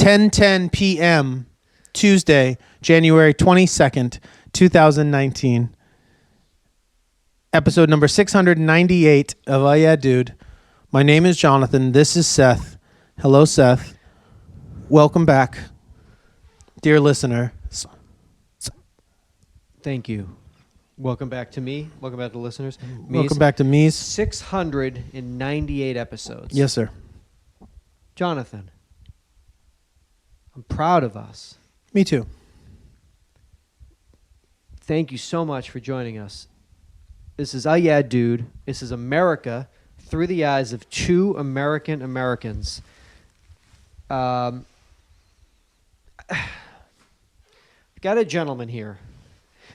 10:10 p.m. Tuesday, January 22nd, 2019. Episode number 698 of Oh Yeah Dude. My name is Jonathan. This is Seth. Hello, Seth. Welcome back, dear listener. Thank you. Welcome back to me. Welcome back to listeners. Welcome back to me's. 698 episodes. Yes, sir. Jonathan, I'm proud of us. Me too. Thank you so much for joining us. This is Oh Yeah Dude. This is America through the eyes of two American Americans. Got a gentleman here.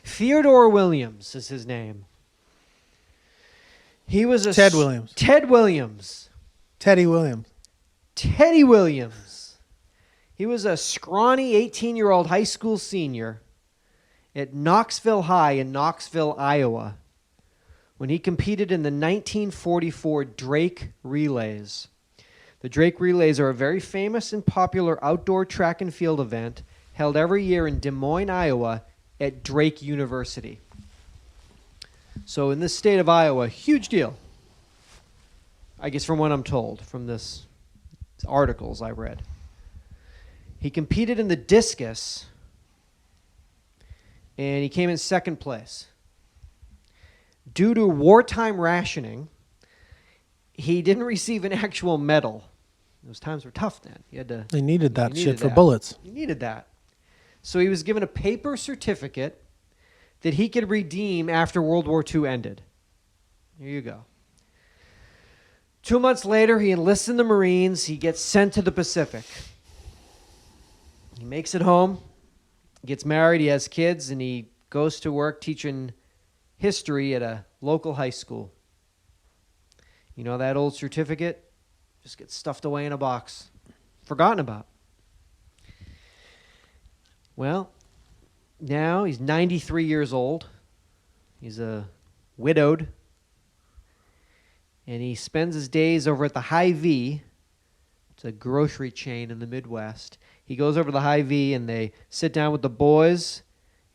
Theodore Williams is his name. He was a Ted Williams. Ted Williams. Teddy Williams. Teddy Williams. He was a scrawny 18-year-old high school senior at Knoxville High in Knoxville, Iowa, when he competed in the 1944 Drake Relays. The Drake Relays are a very famous and popular outdoor track and field event held every year in Des Moines, Iowa at Drake University. So in this state of Iowa, huge deal. I guess from what I'm told, from these articles I read. He competed in the discus, and he came in second place. Due to wartime rationing, he didn't receive an actual medal. Those times were tough then. They needed that shit for bullets. He needed that. So he was given a paper certificate that he could redeem after World War II ended. Here you go. 2 months later, he enlists in the Marines. He gets sent to the Pacific. He makes it home, gets married, he has kids, and he goes to work teaching history at a local high school. You know, that old certificate just gets stuffed away in a box, forgotten about. Well, now he's 93 years old. He's widowed. And he spends his days over at the Hy-Vee. It's a grocery chain in the Midwest. He goes over to the Hy-Vee and they sit down with the boys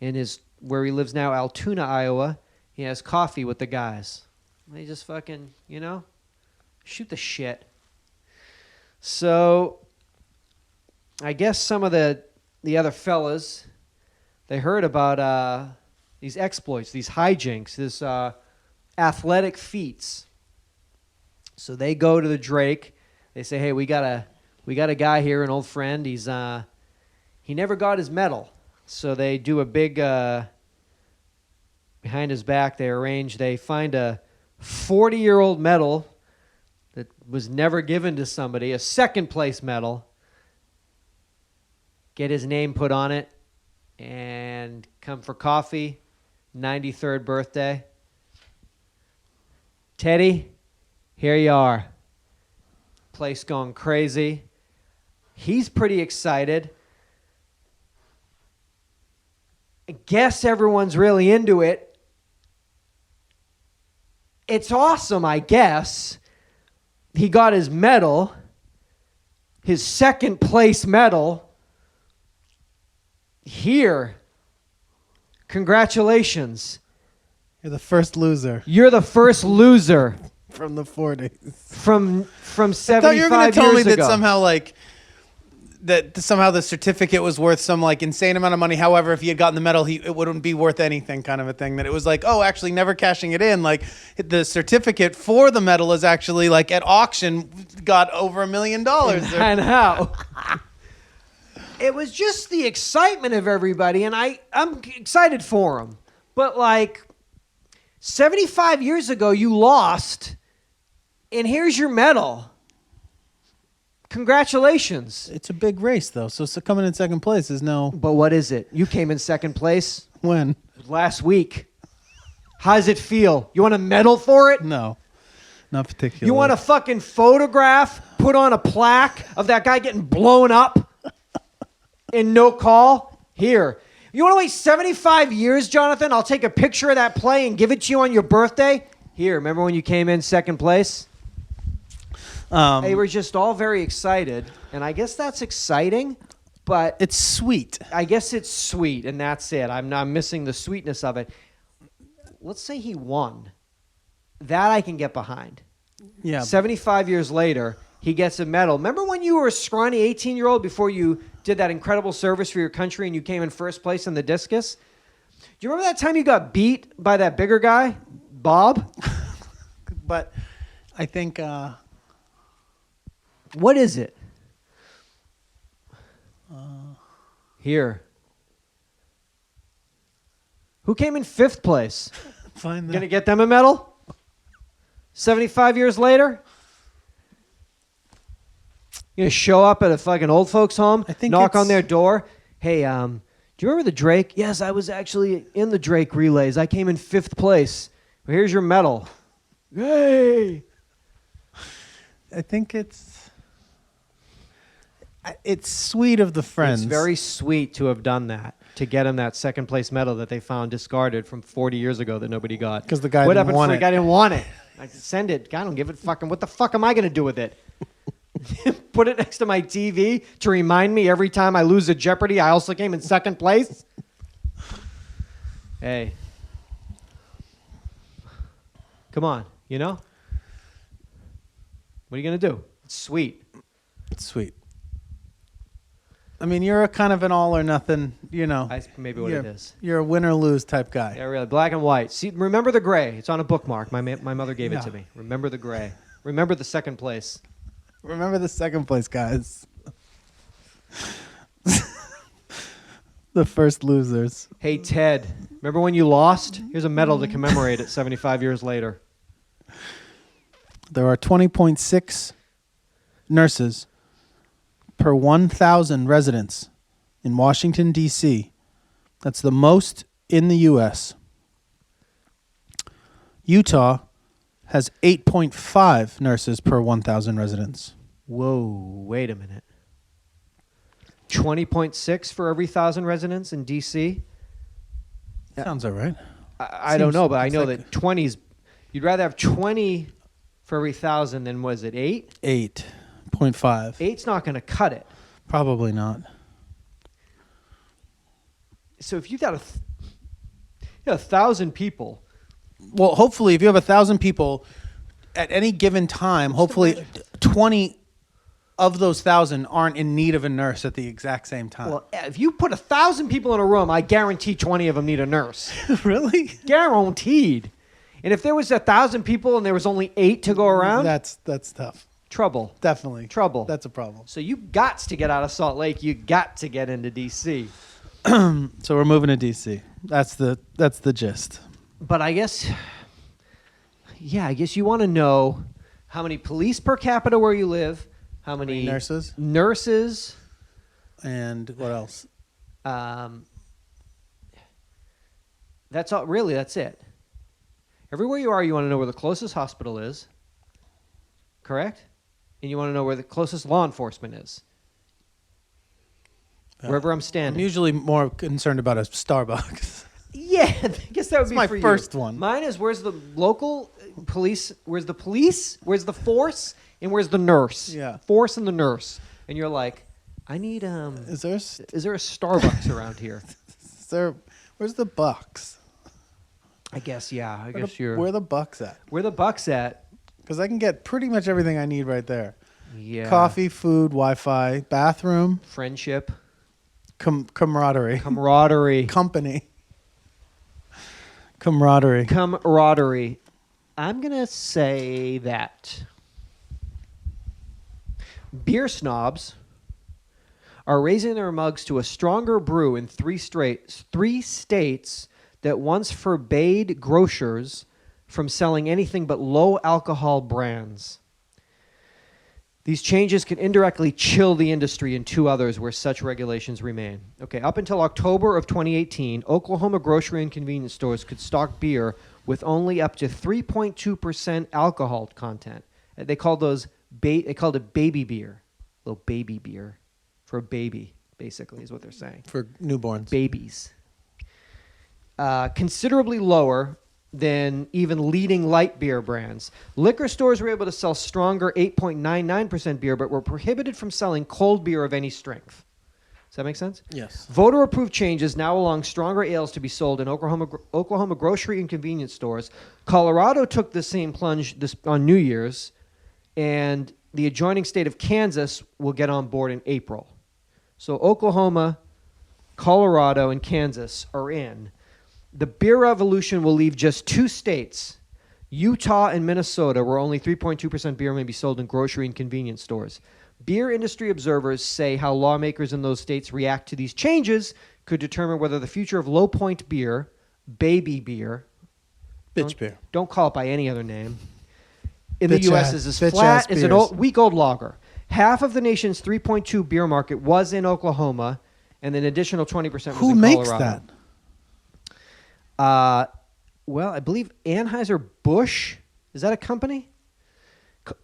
in where he lives now, Altoona, Iowa. He has coffee with the guys. They just fucking, shoot the shit. So I guess some of the other fellas, they heard about these exploits, these hijinks, this athletic feats. So they go to the Drake. They say, "Hey, we got a guy here, an old friend. He never got his medal." So they do a big behind his back. They find a 40-year-old medal that was never given to somebody, a second place medal. Get his name put on it, and come for coffee. 93rd birthday. Teddy, here you are. Place going crazy. He's pretty excited. I guess everyone's really into it. It's awesome, I guess. He got his medal, his second place medal. Here. Congratulations. You're the first loser. You're the first loser. From the 40s. From 75 years ago. I thought you were going to tell me that somehow the certificate was worth some insane amount of money. However, if he had gotten the medal, it wouldn't be worth anything, kind of a thing. That it was actually never cashing it in. The certificate for the medal is actually at auction got over $1 million. I know. It was just the excitement of everybody, and I'm excited for him. But 75 years ago, you lost, and here's your medal. Congratulations. It's a big race, though, so coming in second place is no... But what is it? You came in second place? When? Last week. How does it feel? You want a medal for it? No, not particularly. You want a fucking photograph put on a plaque of that guy getting blown up in no call? Here. You want to wait 75 years, Jonathan? I'll take a picture of that play and give it to you on your birthday. Here, remember when you came in second place? They were just all very excited, and I guess that's exciting, but It's sweet. I guess it's sweet, and that's it. I'm missing the sweetness of it. Let's say he won. That I can get behind. Yeah. 75 years later, he gets a medal. Remember when you were a scrawny 18-year-old before you did that incredible service for your country and you came in first place in the discus? Do you remember that time you got beat by that bigger guy, Bob? But I think What is it? Here. Who came in 5th place? find that. Gonna get them a medal? 75 years later? You gonna show up at a fucking old folks home, I think knock on it's- their door? Hey, do you remember the Drake? Yes, I was actually in the Drake relays. I came in 5th place. Well, here's your medal. Yay! I think it's sweet of the friends. It's very sweet to have done that, to get him that 2nd place medal that they found discarded from 40 years ago that nobody got. 'Cause the guy what didn't happened want for it. the guy didn't want it? I said, send it. I don't give it fucking. What the fuck am I going to do with it? Put it next to my TV to remind me every time I lose a Jeopardy, I also came in 2nd place? Hey. Come on, you know? What are you going to do? It's sweet. It's sweet. I mean, you're a kind of an all or nothing, That's maybe what it is. You're a win or lose type guy. Yeah, really. Black and white. See, remember the gray. It's on a bookmark. My mother gave it Yeah. to me. Remember the gray. Remember the 2nd place. Remember the 2nd place, guys. The first losers. Hey, Ted. Remember when you lost? Here's a medal to commemorate it 75 years later. There are 20.6 nurses per 1,000 residents in Washington, D.C. That's the most in the U.S. Utah has 8.5 nurses per 1,000 residents. Whoa, wait a minute. 20.6 for every 1,000 residents in D.C.? Sounds all right. I don't know, but I Seems know like- that 20's... You'd rather have 20 for every 1,000 than, was it 8? 8.5. 8's not going to cut it. Probably not. So if you've got 1,000 people... Well, hopefully, if you have 1,000 people at any given time, hopefully 20 of those 1,000 aren't in need of a nurse at the exact same time. Well, if you put 1,000 people in a room, I guarantee 20 of them need a nurse. Really? Guaranteed. And if there was 1,000 people and there was only 8 to go around, That's tough. trouble. Definitely. Trouble. That's a problem. So you got to get out of Salt Lake. You got to get into D.C. So we're moving to DC. That's the gist. But I guess you want to know how many police per capita where you live, how many Nurses nurses, and what else? That's all. Really, that's it. Everywhere you are, you want to know where the closest hospital is, correct? And you want to know where the closest law enforcement is. Wherever I'm I'm standing. usually more concerned about a Starbucks. Yeah, I guess that would be my for you. first one. Mine is where's the local police, where's the police, where's the force, and where's the nurse. Yeah. Force and the nurse. And you're like, I need Is there? is there a Starbucks around here? Where's the Bucks? I guess, yeah. I Where guess the, you're where the Bucks at? where the Bucks at. Because I can get pretty much everything I need right there. Yeah. Coffee, food, Wi-Fi, bathroom, Friendship. camaraderie, Camaraderie. company, camaraderie. Camaraderie. I'm going to say that beer snobs are raising their mugs to a stronger brew in three states that once forbade grocers from selling anything but low alcohol brands. These changes can indirectly chill the industry in 2 others where such regulations remain. Okay, up until October of 2018, Oklahoma grocery and convenience stores could stock beer with only up to 3.2% alcohol content. They called it baby beer, little baby beer for a baby, basically, is what they're saying. For newborns. Babies. Considerably lower than even leading light beer brands. Liquor stores were able to sell stronger 8.99% beer, but were prohibited from selling cold beer of any strength. Does that make sense? Yes. Voter-approved changes now allow stronger ales to be sold in Oklahoma grocery and convenience stores. Colorado took the same plunge on New Year's, and the adjoining state of Kansas will get on board in April. So Oklahoma, Colorado, and Kansas are in. The beer revolution will leave just 2 states, Utah and Minnesota, where only 3.2% beer may be sold in grocery and convenience stores. Beer industry observers say how lawmakers in those states react to these changes could determine whether the future of low point beer, baby beer, Bitch beer. don't call it by any other name, in Bitch the U.S. ass- is as bitch flat ass as an beers. week-old lager. Half of the nation's 3.2 beer market was in Oklahoma, and an additional 20% was in Colorado. Who makes that? Well, I believe Anheuser-Busch. Is that a company?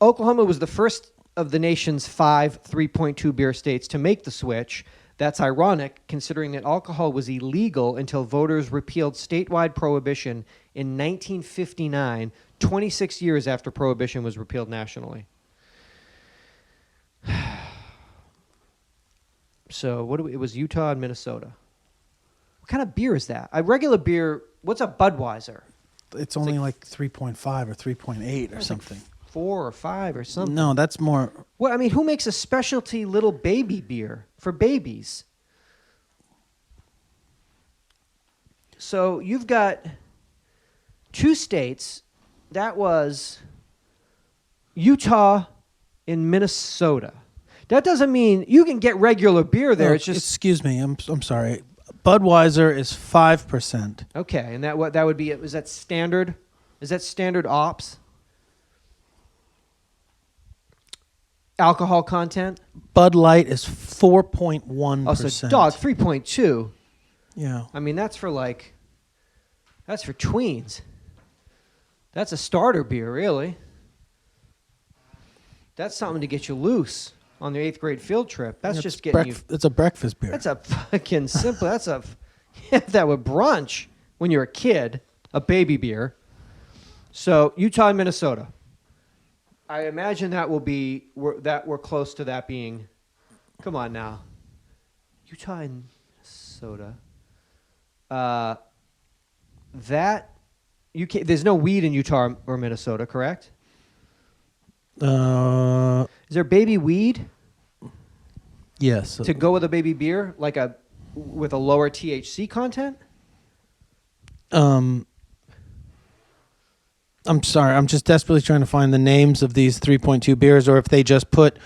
Oklahoma was the first of the nation's 5 3.2 beer states to make the switch. That's ironic, considering that alcohol was illegal until voters repealed statewide prohibition in 1959, 26 years after prohibition was repealed nationally. So it was Utah and Minnesota. What kind of beer is that? A regular beer, what's a Budweiser? It's only like 3.5 or 3.8 or something. 4 or 5 or something. No, that's more. Well, I mean, who makes a specialty little baby beer for babies? So you've got 2 states. That was Utah and Minnesota. That doesn't mean you can get regular beer there. Oh, It's just excuse me. I'm sorry. Budweiser is 5%. okay. And that would be, is that standard? Is that standard ops? Alcohol content? Bud Light is 4.1%. Oh, so dog 3.2. Yeah. I mean, that's for tweens. That's a starter beer, really. That's something to get you loose on your 8th grade field trip. That's just getting you. It's a breakfast beer. That's a fucking simple. That would brunch when you're a kid, a baby beer. So Utah and Minnesota. I imagine that will be we're close to that being. Come on now, Utah and Minnesota. That you can't. There's no weed in Utah or Minnesota, correct? Is there baby weed Yes. to go with a baby beer, with a lower THC content? I'm sorry. I'm just desperately trying to find the names of these 3.2 beers, or if they just put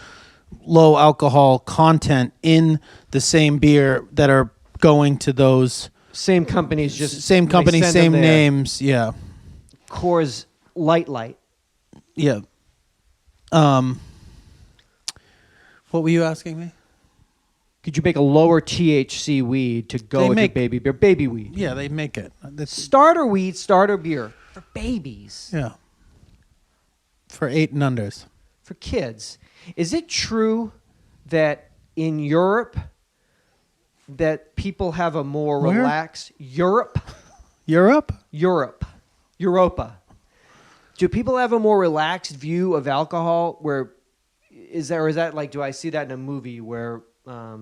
low alcohol content in the same beer that are going to those Same companies, just same they companies, send same them there. names. Yeah. Coors Light. Yeah. What were you asking me? Could you make a lower THC weed to go They with make- your baby beer? Baby weed. Yeah, they make it. Starter weed, starter beer for babies, Yeah. For 8 and unders. for kids. Is it true that in Europe that people have a more Where? relaxed Europe? Europa? Do people have a more relaxed view of alcohol? Is that like, do I see that in a movie where a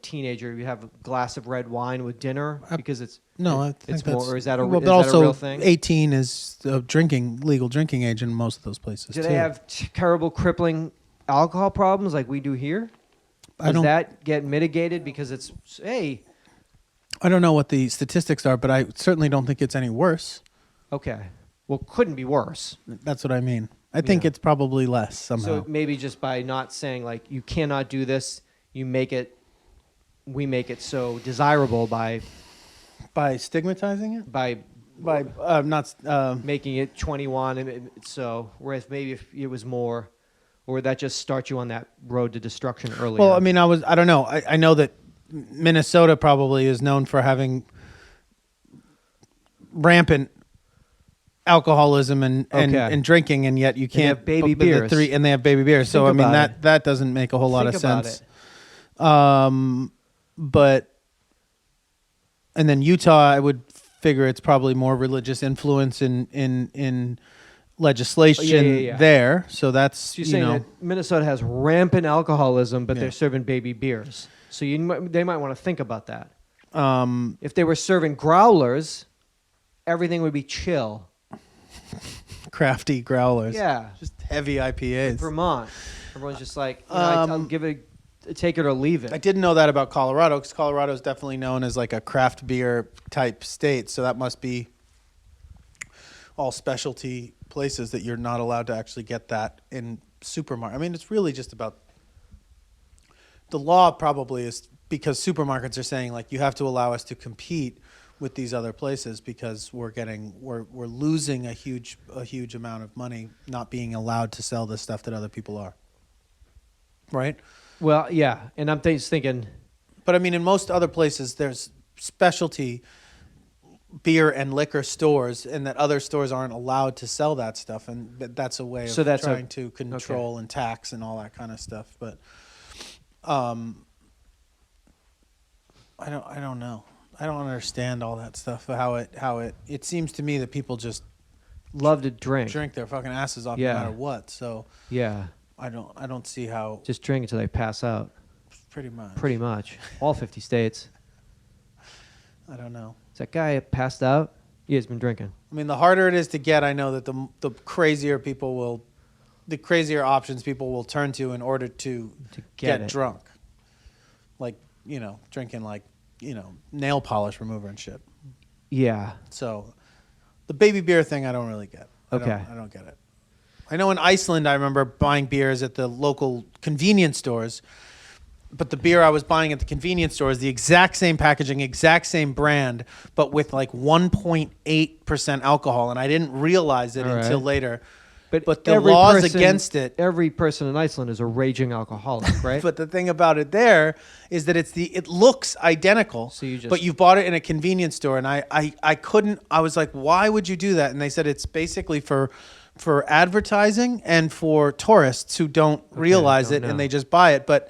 teenager, you have a glass of red wine with dinner because it's No, I think it's that's more, or is that a, well, is but that also a real thing? 18 is legal drinking age in most of those places. Do too. they have terrible, crippling alcohol problems like we do here? Does that get mitigated because it's, hey, I don't know what the statistics are, but I certainly don't think it's any worse. okay, well, couldn't be worse. That's what I mean. I think Yeah. it's probably less somehow. So maybe just by not saying like you cannot do this, we make it so desirable by stigmatizing it? by Not making it 21, and so whereas maybe if it was more, or would that just start you on that road to destruction earlier? well, I mean, I don't know. I know that Minnesota probably is known for having rampant alcoholism and drinking, and yet you they can't have baby but the beers. and they have baby beers. So I Think mean about that doesn't make a whole lot of Think about sense. it. But and then Utah, I would figure it's probably more religious influence in legislation there. So that's So you're saying that Minnesota has rampant alcoholism, but they're serving baby beers. So they might want to think about that. If they were serving growlers, everything would be chill. Crafty growlers. Yeah. Just heavy IPAs. Vermont. Everyone's just like, I'll give it, take it or leave it. I didn't know that about Colorado, because Colorado is definitely known as like a craft beer type state. So that must be all specialty places that you're not allowed to actually get that in supermarket. I mean, it's really just about the law. Probably is because supermarkets are saying like you have to allow us to compete with these other places because we're losing a huge amount of money not being allowed to sell the stuff that other people are. Right? Well, yeah, and I'm just thinking. But I mean, in most other places, there's specialty beer and liquor stores, and that other stores aren't allowed to sell that stuff, and that's a way of trying to control and tax and all that kind of stuff. But I don't know. I don't understand all that stuff. How it seems to me that people just love to drink their fucking asses off no matter what. So yeah, I don't see how. Just drink until they pass out. Pretty much. All 50 states. I don't know. Is that guy passed out? Yeah, he's been drinking. I mean, the harder it is to get, I know that the crazier options people will turn to in order to get drunk. Like, drinking like, nail polish remover and shit. Yeah. So the baby beer thing, I don't really get. I don't get it. I know in Iceland, I remember buying beers at the local convenience stores, but the beer I was buying at the convenience store is the exact same packaging, exact same brand, but with like 1.8% alcohol, and I didn't realize it until later. But the laws against it. Every person in Iceland is a raging alcoholic, right? But the thing about it there is that it looks identical, but you bought it in a convenience store, and I couldn't. I was like, why would you do that? And they said it's basically for advertising and for tourists who don't realize it and they just buy it. But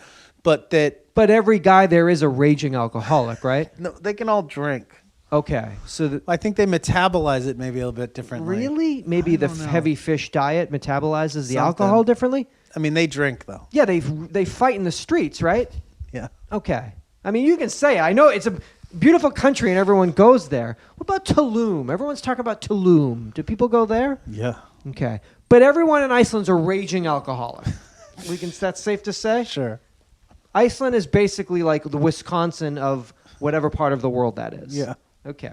every guy there is a raging alcoholic, right? No, they can all drink. Okay, so I think they metabolize it maybe a little bit differently. Really? Maybe the heavy fish diet metabolizes the alcohol differently? I mean, they drink though. Yeah, they fight in the streets, right? Yeah. Okay. I mean, you can say, I know it's a beautiful country and everyone goes there. What about Tulum? Everyone's talking about Tulum. Do people go there? Yeah. Okay. But everyone in Iceland's a raging alcoholic. That's safe to say? Sure. Iceland is basically like the Wisconsin of whatever part of the world that is. Yeah. Okay.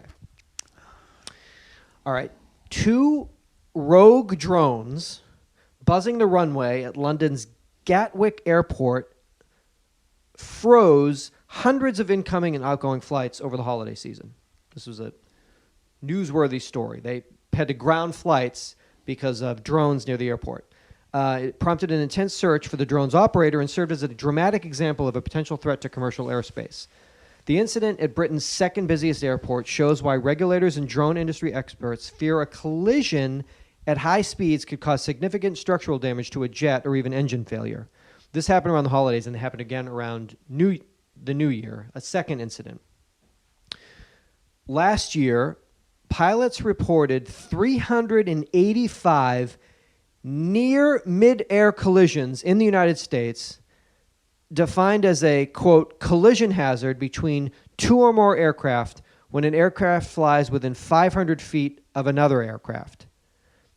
All right. 2 rogue drones buzzing the runway at London's Gatwick Airport froze hundreds of incoming and outgoing flights over the holiday season. This was a newsworthy story. They had to ground flights because of drones near the airport. It prompted an intense search for the drone's operator and served as a dramatic example of a potential threat to commercial airspace. The incident at Britain's second busiest airport shows why regulators and drone industry experts fear a collision at high speeds could cause significant structural damage to a jet or even engine failure. This happened around the holidays and it happened again around the New Year, a second incident. Last year, pilots reported 385 near mid-air collisions in the United States, defined as a, quote, collision hazard between 2 or more aircraft when an aircraft flies within 500 feet of another aircraft.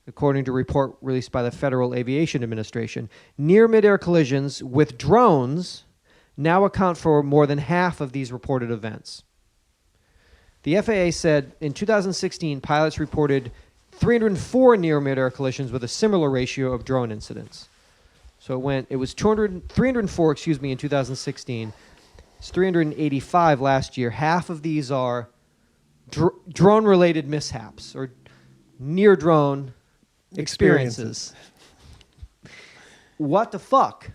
According to a report released by the Federal Aviation Administration, near mid-air collisions with drones now account for more than half of these reported events. The FAA said in 2016, pilots reported 304 near mid-air collisions with a similar ratio of drone incidents. So it was 304, in 2016. It's 385 last year. Half of these are drone-related mishaps or near-drone experiences. What the fuck?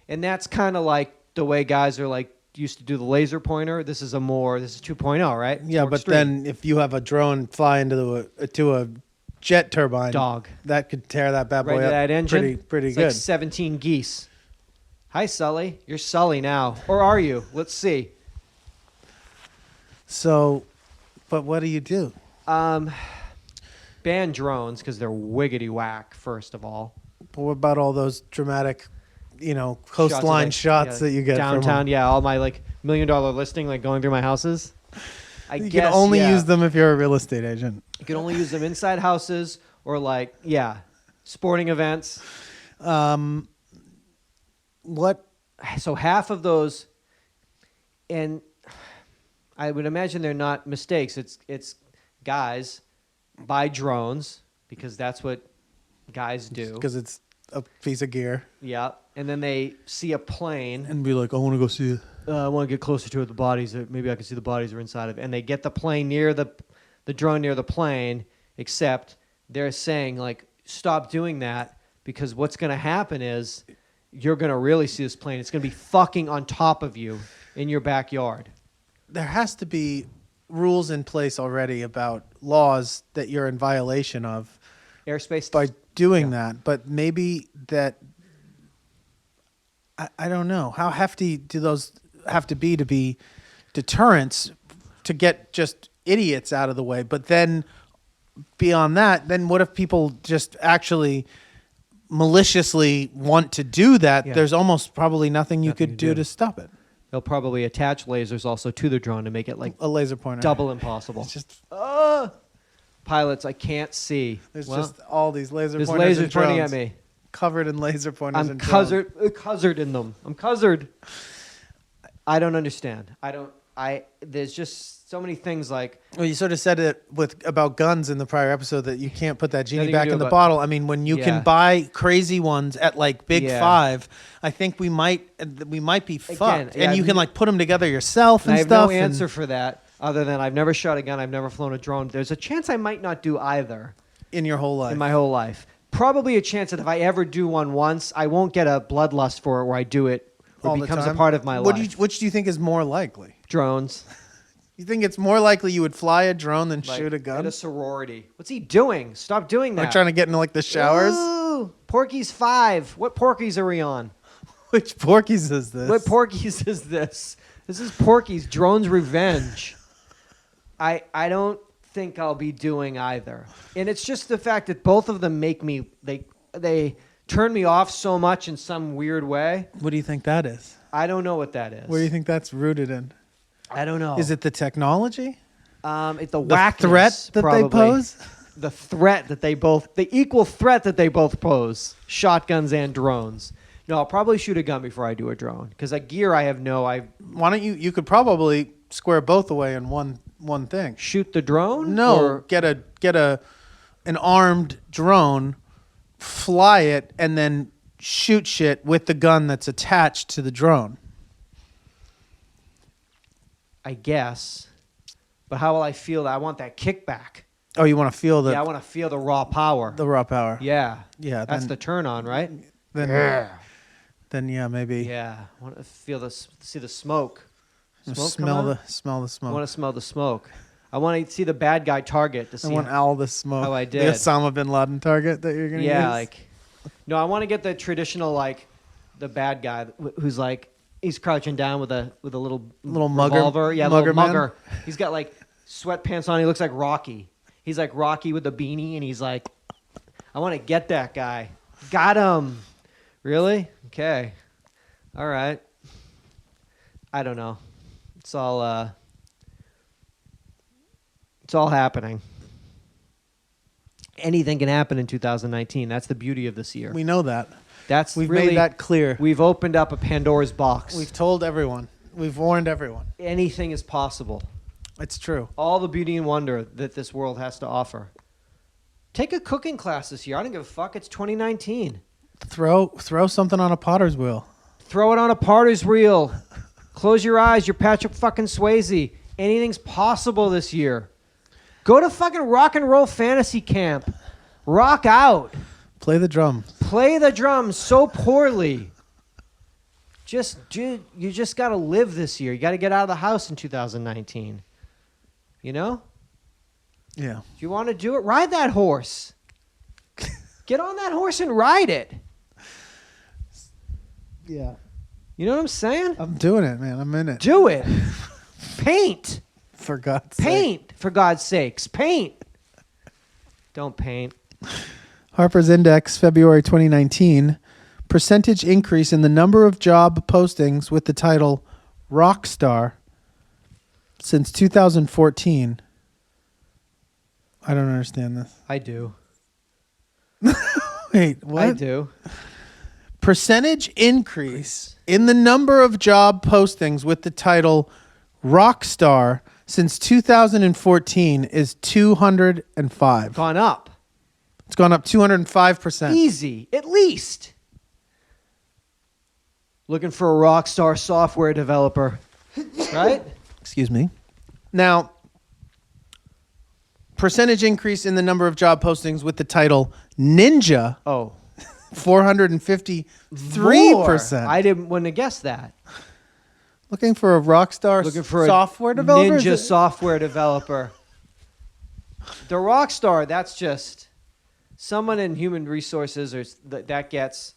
And that's kind of like the way guys are like used to do the laser pointer. This is 2.0, right? It's yeah, but then if you have a drone fly into a jet turbine, that could tear that bad boy up. That engine, pretty it's good. Like 17 geese. Hi, Sully. You're Sully now, or are you? Let's see. So, but what do you do? Ban drones because they're wiggity whack. First of all, But what about all those dramatic, coastline shots that you get downtown? from them? Yeah, all my like $1 million listing, like going through my houses. You can only use them if you're a real estate agent. You can only use them inside houses or sporting events. What? So half of those, and I would imagine they're not mistakes. It's guys buy drones because that's what guys do. Because it's a piece of gear. Yeah, and then they see a plane And be like, I want to go see it. I want to get closer to it. The bodies, maybe I can see the bodies are inside of it. And they get the plane near the drone near the plane, except they're saying, like, stop doing that because what's going to happen is you're going to really see this plane. It's going to be fucking on top of you in your backyard. There has to be rules in place already about laws that you're in violation of Airspace. by doing that. But maybe that, I don't know. How hefty do those have to be deterrents to get just idiots out of the way? But then beyond that, then what if people just actually maliciously want to do that? Yeah. There's almost probably nothing you Nothing could you do do. to stop it. They'll probably attach lasers also to the drone to make it like A laser pointer. double impossible. It's just Pilots, I can't see. there's Well, just all these laser there's pointers lasers and pointing drones at me. covered in laser pointers I'm and drones. cuzzered in them. I'm cuzzered. I don't understand. There's just so many things like Well, you sort of said it about guns in the prior episode that you can't put that genie Nothing to back do in the about- bottle. I mean, when you Yeah. can buy crazy ones at like Big Yeah. Five, I think we might be fucked. yeah, and you can like put them together yourself and I have stuff. no answer for that other than I've never shot a gun, I've never flown a drone. There's a chance I might not do either in your whole life. in my whole life. Probably a chance that if I ever do one once, I won't get a bloodlust for it where I do it. All It the becomes a time. part of my life. Which do you think is more likely? Drones. You think it's more likely you would fly a drone than Like, shoot a gun? At a sorority. What's he doing? Stop doing that. Like trying to get into like the showers? Ooh, Porky's 5. What Porky's are we on? Which Porky's is this? What Porky's is this? This is Porky's Drone's Revenge. I don't think I'll be doing either. And it's just the fact that both of them make me they turn me off so much in some weird way. What do you think that is? I don't know what that is. What do you think that's rooted in? I don't know. Is it the technology? It's the The whackness, threat that probably. they pose? The threat that the equal threat that they both pose, shotguns and drones. No, I'll probably shoot a gun before I do a drone because a gear I have Why don't you could probably square both away in one thing. shoot the drone. No, or, get an armed drone, fly it, and then shoot shit with the gun that's attached to the drone. I guess. But how will I feel that? I want that kickback. Oh, you want to feel I want to feel the raw power. the raw power. Yeah. Yeah, That's then- the turn on, right? Then yeah, maybe Yeah. I want to feel see the smoke. Smoke come smell out? the I smoke. want to smell the smoke. I want to see the bad guy target to see. I want all the smoke. how I The did. Osama bin Laden target that you're gonna Yeah, use. like no, I want to get the traditional like the bad guy who's like he's crouching down with a little mugger- revolver. Yeah, mugger little man. mugger. He's got like sweatpants on. He looks like Rocky. He's like Rocky with the beanie, and he's like, I want to get that guy. Got him. Really? Okay. All right. I don't know. It's all happening. Anything can happen in 2019. That's the beauty of this year. We know that. That's We've really, made that clear. We've opened up a Pandora's box. We've told everyone. We've warned everyone. Anything is possible. It's true. All the beauty and wonder that this world has to offer. Take a cooking class this year. I don't give a fuck. It's 2019. Throw something on a potter's wheel. Throw it on a parter's reel. Close your eyes. You're Patrick fucking Swayze. Anything's possible this year. Go to fucking rock and roll fantasy camp. Rock out. Play the drums. Play the drums so poorly. You just got to live this year. You got to get out of the house in 2019. You know? Yeah. If you want to do it, ride that horse. Get on that horse and ride it. Yeah. You know what I'm saying? I'm doing it, man. I'm in it. Do it. Paint. For God's sake. Paint, for God's sakes. Paint. Don't paint. Harper's Index, February 2019. Percentage increase in the number of job postings with the title rock star since 2014. I don't understand this. I do. Wait, what? I do. Percentage increase in the number of job postings with the title rock star since 2014 is 205. Gone up. It's gone up 205%. Easy. At least. Looking for a rock star software developer. Right? Excuse me. Now, percentage increase in the number of job postings with the title ninja, Oh. 453%. wouldn't have guessed that. Looking for a rock star Looking for software a developer? ninja software developer. The rock star, that's just someone in human resources or that gets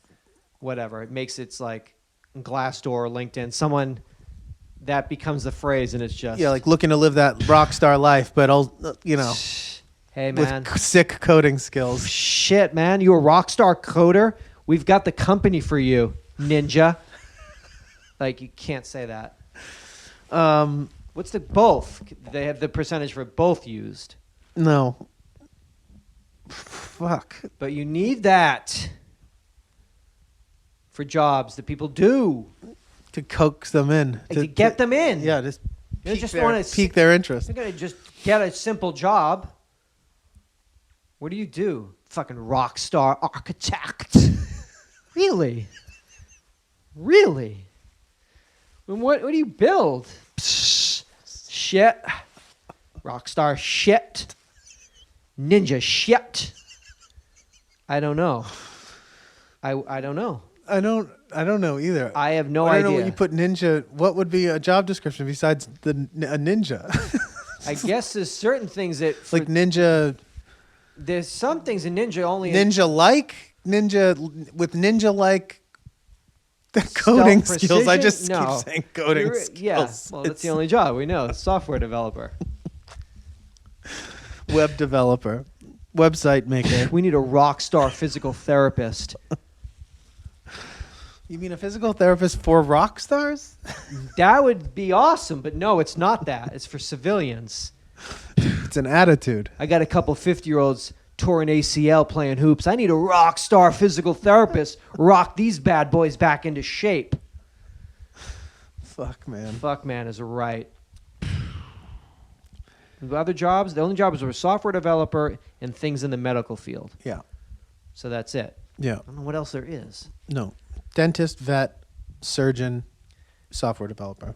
whatever. It makes it's like Glassdoor or LinkedIn. Someone that becomes the phrase, and it's just Yeah, like looking to live that rock star life, but hey man, with sick coding skills. shit man, you a rock star coder? We've got the company for you, ninja. Like you can't say that. What's the both? They have the percentage for both used. No. Fuck. But you need that for jobs that people do To coax them in. to get them in. Yeah, just They pique, just their, wanna pique their interest. They're gonna just get a simple job. What do you do? Fucking rock star architect. Really? Really? And what do you build? Psst, shit. Rockstar shit. Ninja shit. I don't know. I don't know. I don't know either. I have no I idea. don't know what you put ninja. What would be a job description besides a ninja? I guess there's certain things that Like ninja. there's some things in ninja only Ninja with ninja-like the coding Stealth skills. I precision? just No. keep saying coding You're- skills. Yeah, well, that's the only job we know. Software developer. Web developer, website maker. We need a rock star physical therapist. You mean a physical therapist for rock stars? That would be awesome, but no, it's not that. It's for civilians. It's an attitude. I got a couple 50-year-olds torn ACL playing hoops. I need a rock star physical therapist. Rock these bad boys back into shape. Fuck, man. Fuck, man, is right. The other jobs, the only jobs were software developer and things in the medical field. Yeah. So that's it. Yeah. I don't know what else there is. No. Dentist, vet, surgeon, software developer.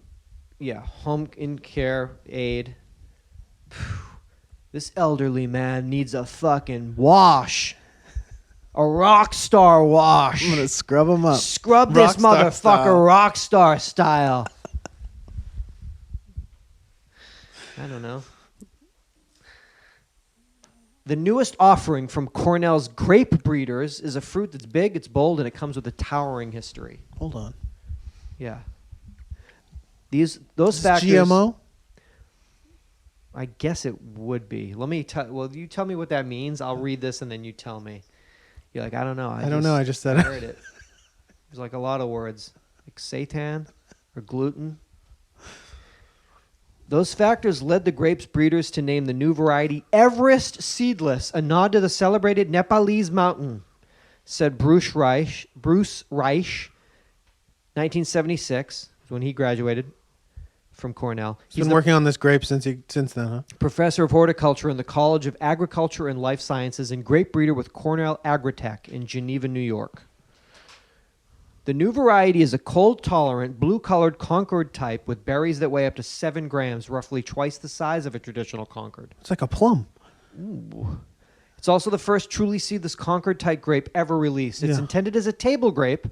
Yeah, home in care aid. This elderly man needs a fucking wash. A rock star wash. I'm gonna scrub them up. Scrub this Rockstar motherfucker style. rock star style. I don't know. The newest offering from Cornell's grape breeders is a fruit that's big, it's bold, and it comes with a towering history. Hold on. Yeah. Those Is factors. GMO? I guess it would be. Let me tell. Well, you tell me what that means. I'll read this and then you tell me. You're like, I don't know. I don't know. I just said heard it. There's like a lot of words, like seitan or gluten. Those factors led the grapes breeders to name the new variety Everest Seedless, a nod to the celebrated Nepalese mountain, said Bruce Reich, 1976, when he graduated from Cornell. He's been working on this grape since then, huh? Professor of horticulture in the College of Agriculture and Life Sciences and grape breeder with Cornell Agritech in Geneva, New York. The new variety is a cold-tolerant, blue-colored Concord type with berries that weigh up to 7 grams, roughly twice the size of a traditional Concord. It's like a plum. Ooh. It's also the first truly seedless Concord-type grape ever released. It's intended as a table grape.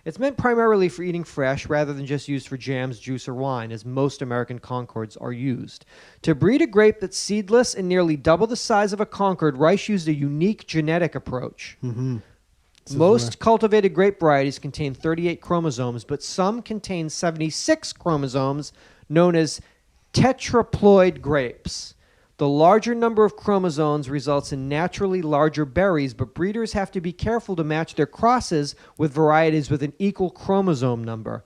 It's meant primarily for eating fresh rather than just used for jams, juice, or wine, as most American Concords are used. To breed a grape that's seedless and nearly double the size of a Concord, Reich used a unique genetic approach. Mm-hmm. Most cultivated grape varieties contain 38 chromosomes, but some contain 76 chromosomes, known as tetraploid grapes. The larger number of chromosomes results in naturally larger berries, but breeders have to be careful to match their crosses with varieties with an equal chromosome number.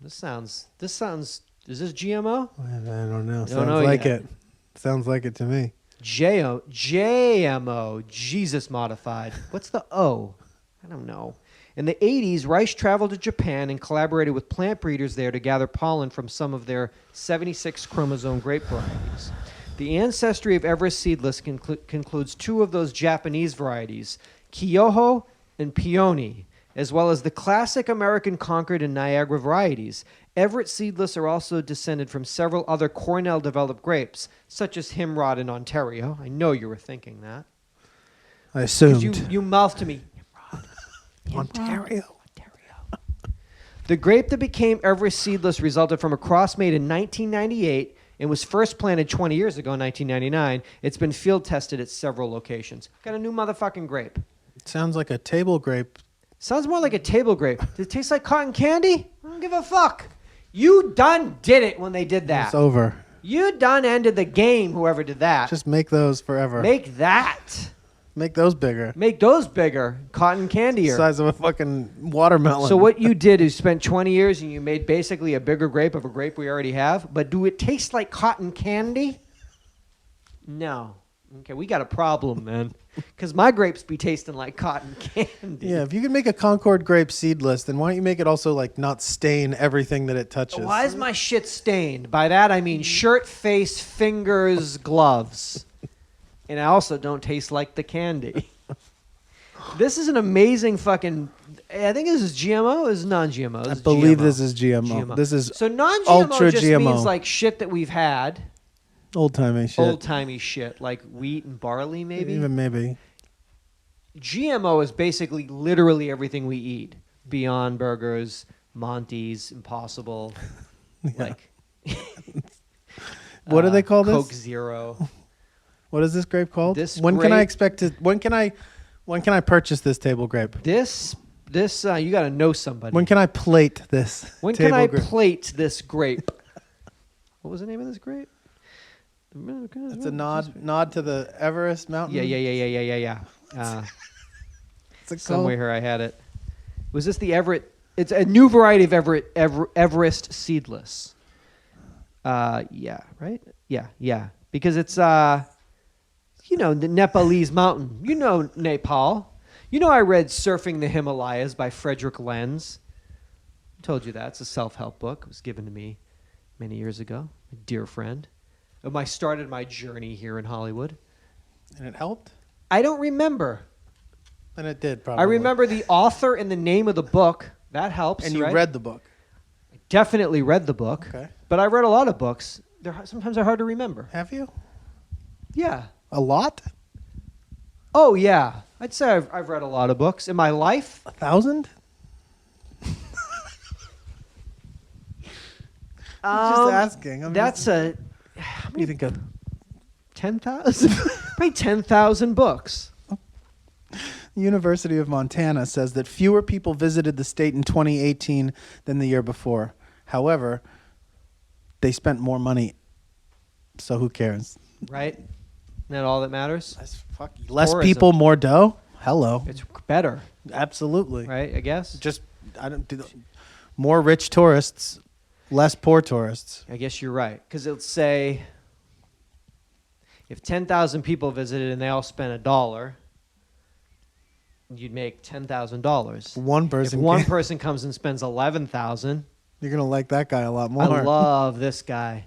This sounds, is this GMO? I don't know. Don't know like yet. it. Sounds like it to me. JMO, Jesus modified. What's the O? I don't know. In the 80s, Reich traveled to Japan and collaborated with plant breeders there to gather pollen from some of their 76 chromosome grape varieties. The ancestry of Everest seedless concludes two of those Japanese varieties, Kyoho and Peony, as well as the classic American Concord and Niagara varieties. Everett seedless are also descended from several other Cornell-developed grapes, such as Himrod in Ontario. I know you were thinking that. I assumed. You mouthed to me, Ontario. The grape that became Everest seedless resulted from a cross made in 1998 and was first planted 20 years ago in 1999. It's been field tested at several locations. Got a new motherfucking grape. It sounds like a table grape. Sounds more like a table grape. Does it taste like cotton candy? I don't give a fuck. You done did it when they did that. It's over. You done ended the game, whoever did that. Just make those forever. Make that. Make those bigger. Make those bigger. Cotton candier. The size of a fucking watermelon. So what you did is spent 20 years and you made basically a bigger grape of a grape we already have. But do it taste like cotton candy? No. Okay, we got a problem, man. Because my grapes be tasting like cotton candy. Yeah, if you can make a Concord grape seedless, then why don't you make it also like not stain everything that it touches? Why is my shit stained? By that I mean shirt, face, fingers, gloves. And I also don't taste like the candy. This is an amazing fucking... I think this is GMO. This is non-GMO. I believe this is GMO. This is so non-GMO ultra just GMO. means like shit that we've had. Old-timey shit. Old-timey shit. Like wheat and barley, maybe? Even maybe. GMO is basically literally everything we eat. Beyond Burgers, Monty's, Impossible. Yeah. Like... What do they call this? Coke Zero. What is this grape called? This when can I grape- expect to? When can I purchase this table grape? This you got to know somebody. When can I plate this? When table can I grape? plate this grape? What was the name of this grape? It's a nod to the Everest mountain. Yeah. What's it Somewhere called? here I had it. Was this the Everett? It's a new variety of Everest seedless. Yeah, right? Yeah. Because it's the Nepalese mountain. You know Nepal. You know I read Surfing the Himalayas by Frederick Lenz. I told you that. It's a self-help book. It was given to me many years ago. A dear friend. I started my journey here in Hollywood. And it helped. I don't remember. And it did probably. I remember the author and the name of the book. That helps. And you right? read the book. I definitely read the book. Okay. But I read a lot of books. Sometimes they're hard to remember. Have you? Yeah. A lot? Oh, yeah. I'd say I've read a lot of books. In my life, 1,000? Just asking. That's what do you think of 10,000? Probably 10,000 books. University of Montana says that fewer people visited the state in 2018 than the year before. However, they spent more money, so who cares? Right? Isn't that all that matters? Less Tourism. people, more dough? Hello. It's better, Absolutely. right? I guess. More rich tourists, less poor tourists. I guess you're right. Because it'll say if 10,000 people visited and they all spent $1, you'd make $10,000. One person. If one person comes and spends 11,000, you're gonna like that guy a lot more. I love this guy.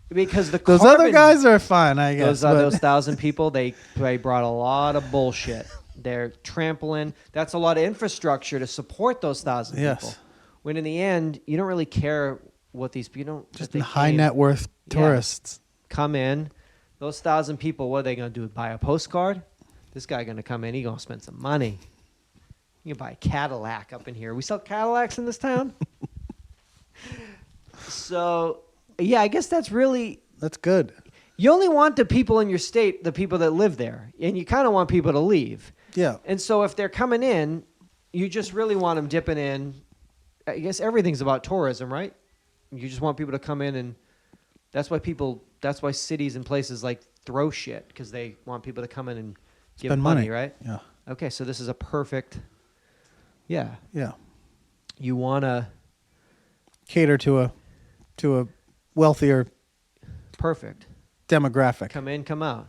Because those other guys are fine, I guess. Those 1,000 people, they brought a lot of bullshit. They're trampling. That's a lot of infrastructure to support those 1,000 Yes. people. When in the end, you don't really care what these people Just they high came, net worth tourists. come in. Those 1,000 people, what are they going to do? Buy a postcard? This guy going to come in. He going to spend some money. You can buy a Cadillac up in here. We sell Cadillacs in this town. So, yeah, I guess that's good. You only want the people in your state, the people that live there, and you kind of want people to leave. Yeah. And so if they're coming in, you just really want them dipping in. I guess everything's about tourism, right? You just want people to come in and That's why cities and places like throw shit, because they want people to come in and give Spend money, money. right? Yeah. Okay, so this is a perfect. Yeah. Yeah. You want to. Cater to a wealthier Perfect. demographic. Come in, come out.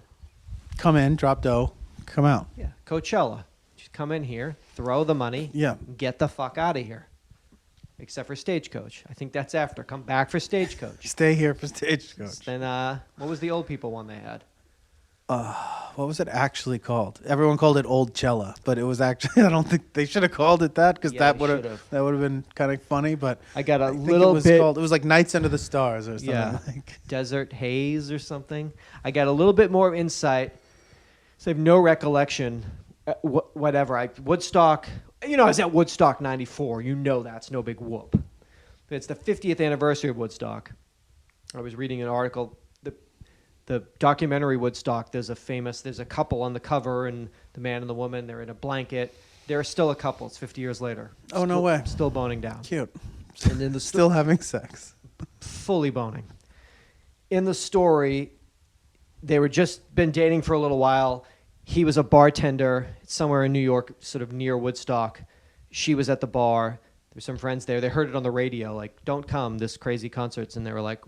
Come in, drop dough, come out. Yeah. Coachella. Just come in here, throw the money, Yeah. get the fuck out of here. Except for Stagecoach. I think that's after. Come back for Stagecoach. Stay here for Stagecoach. Then, what was the old people one they had? What was it actually called? Everyone called it Old Cella, but it was actually, I don't think they should have called it that, because Yeah, that they would should've. have been kind of funny. But I got a I think little it was bit. called, it was like Nights Under the Stars or something. Yeah. Like. Desert Haze or something. I got a little bit more insight. So I have no recollection. Whatever. Woodstock. I was at Woodstock '94. That's no big whoop. But it's the 50th anniversary of Woodstock. I was reading an article. The documentary Woodstock. There's a couple on the cover, and the man and the woman. They're in a blanket. They're still a couple. It's 50 years later. Oh, no way. Still boning down. Cute. And then Still having sex. Fully boning. In the story, they were just been dating for a little while. He was a bartender somewhere in New York, sort of near Woodstock. She was at the bar. There's some friends there. They heard it on the radio, like, don't come, this crazy concerts. And they were like,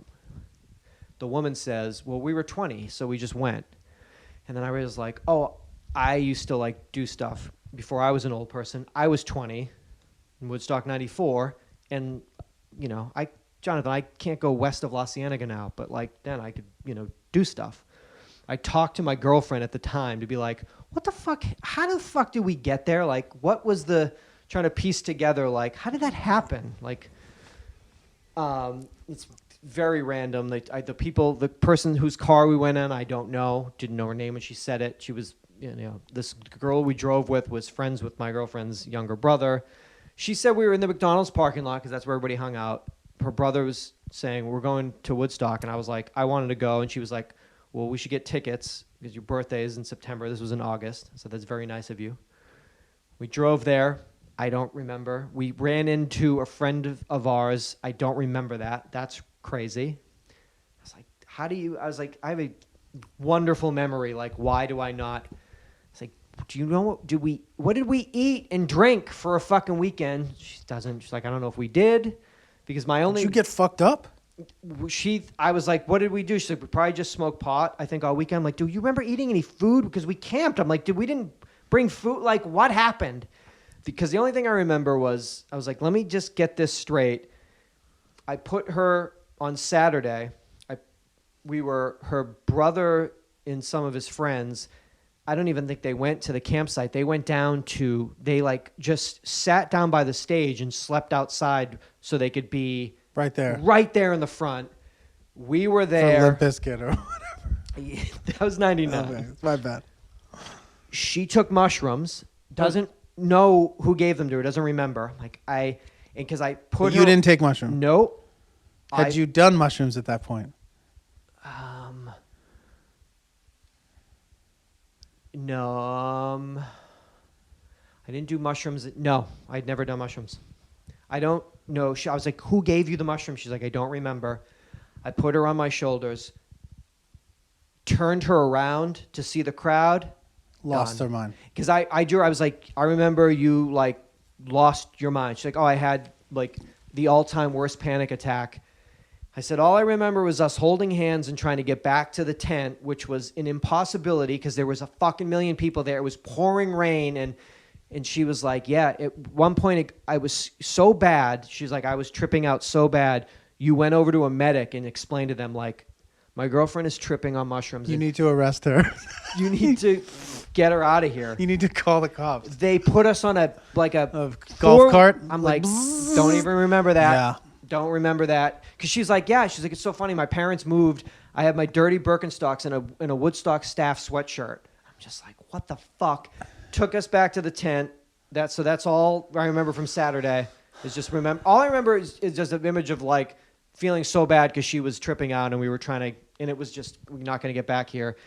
the woman says, well, we were 20, so we just went. And then I was like, oh, I used to, like, do stuff before I was an old person. I was 20 in Woodstock 94, and, Jonathan, I can't go west of La Cienega now, but, like, then I could, do stuff. I talked to my girlfriend at the time to be like, what the fuck, how the fuck did we get there? Like, what was trying to piece together, like, how did that happen? Like, it's very random. The person whose car we went in, I don't know, didn't know her name when she said it. She was, this girl we drove with was friends with my girlfriend's younger brother. She said we were in the McDonald's parking lot because that's where everybody hung out. Her brother was saying, we're going to Woodstock. And I was like, I wanted to go. And she was like, well, we should get tickets because your birthday is in September. This was in August. So that's very nice of you. We drove there. I don't remember. We ran into a friend of ours. I don't remember that. That's crazy. I was like, I have a wonderful memory. Like, why do I not? It's like, do you know what did we eat and drink for a fucking weekend? She doesn't. She's like, I don't know if we did, because Did you get fucked up? I was like, what did we do? She's like, we probably just smoked pot, I think, all weekend. I'm like, do you remember eating any food? Because we camped. I'm like, we didn't bring food? Like, what happened? Because the only thing I remember was, I was like, let me just get this straight. I put her on Saturday. Her brother and some of his friends, I don't even think they went to the campsite. They went down they like just sat down by the stage and slept outside so they could be right there in the front. We were there. For Limp Bizkit or whatever. That was 99. Okay, my bad. She took mushrooms. Doesn't know who gave them to her. Doesn't remember. Because I put You didn't take mushrooms? Nope. Had you done mushrooms at that point? No. I didn't do mushrooms. No, I'd never done mushrooms. I don't know. I was like, who gave you the mushrooms? She's like, I don't remember. I put her on my shoulders, turned her around to see the crowd. Lost her mind. Because I was like, I remember you, like, lost your mind. She's like, oh, I had, like, the all-time worst panic attack. I said, all I remember was us holding hands and trying to get back to the tent, which was an impossibility because there was a fucking million people there. It was pouring rain, and she was like, yeah, at one point I was so bad. She's like, I was tripping out so bad. You went over to a medic and explained to them, like, my girlfriend is tripping on mushrooms. You need to arrest her. You need to get her out of here. You need to call the cops. They put us on a golf cart. I'm like, don't even remember that. Yeah. Don't remember that. Because she's like, yeah. She's like, it's so funny. My parents moved. I have my dirty Birkenstocks and a Woodstock staff sweatshirt. I'm just like, what the fuck? Took us back to the tent. So that's all I remember from Saturday. Is just remember. All I remember is just an image of, like, feeling so bad because she was tripping out and we were trying to, and it was just, we're not going to get back here.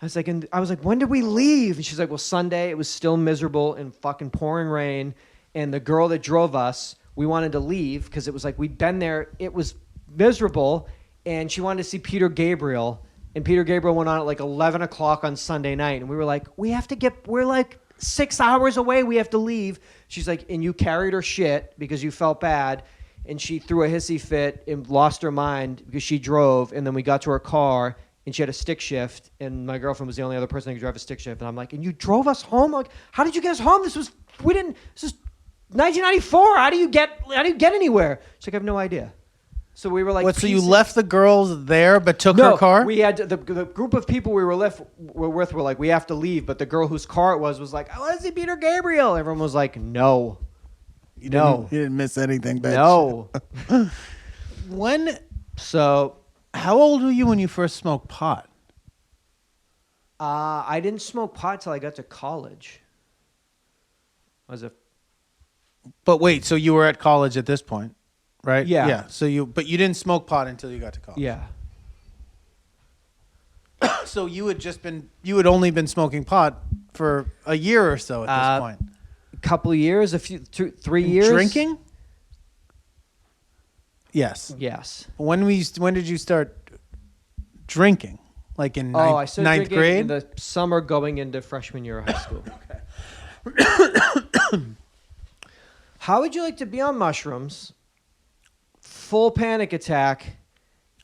I was like, when did we leave? And she's like, well, Sunday. It was still miserable and fucking pouring rain. And the girl that drove us, we wanted to leave because it was like we'd been there. It was miserable. and she wanted to see Peter Gabriel, and Peter Gabriel went on at like 11 o'clock on Sunday night, and we were like, we're like 6 hours away, we have to leave. She's like, and you carried her shit because you felt bad, and she threw a hissy fit and lost her mind because she drove, and then we got to her car, and she had a stick shift, and my girlfriend was the only other person who could drive a stick shift, and I'm like, and you drove us home? Like, how did you get us home? This is 1994. How do you get anywhere? She's like, I have no idea. So we were like, what? So you left the girls there, but took her car? We had the group of people we were with were like, we have to leave. But the girl whose car it was like, I want to see Peter Gabriel. Everyone was like, no, you didn't miss anything, bitch. no. How old were you when you first smoked pot? I didn't smoke pot till I got to college. But wait, so you were at college at this point, right? Yeah. Yeah. But you didn't smoke pot until you got to college. Yeah. So you had only been smoking pot for a year or so at this point. A couple of years, 3 years. Drinking? Yes. Yes. When did you start drinking? Like in I started ninth drinking grade? in the summer going into freshman year of high school. Okay. How would you like to be on mushrooms, full panic attack,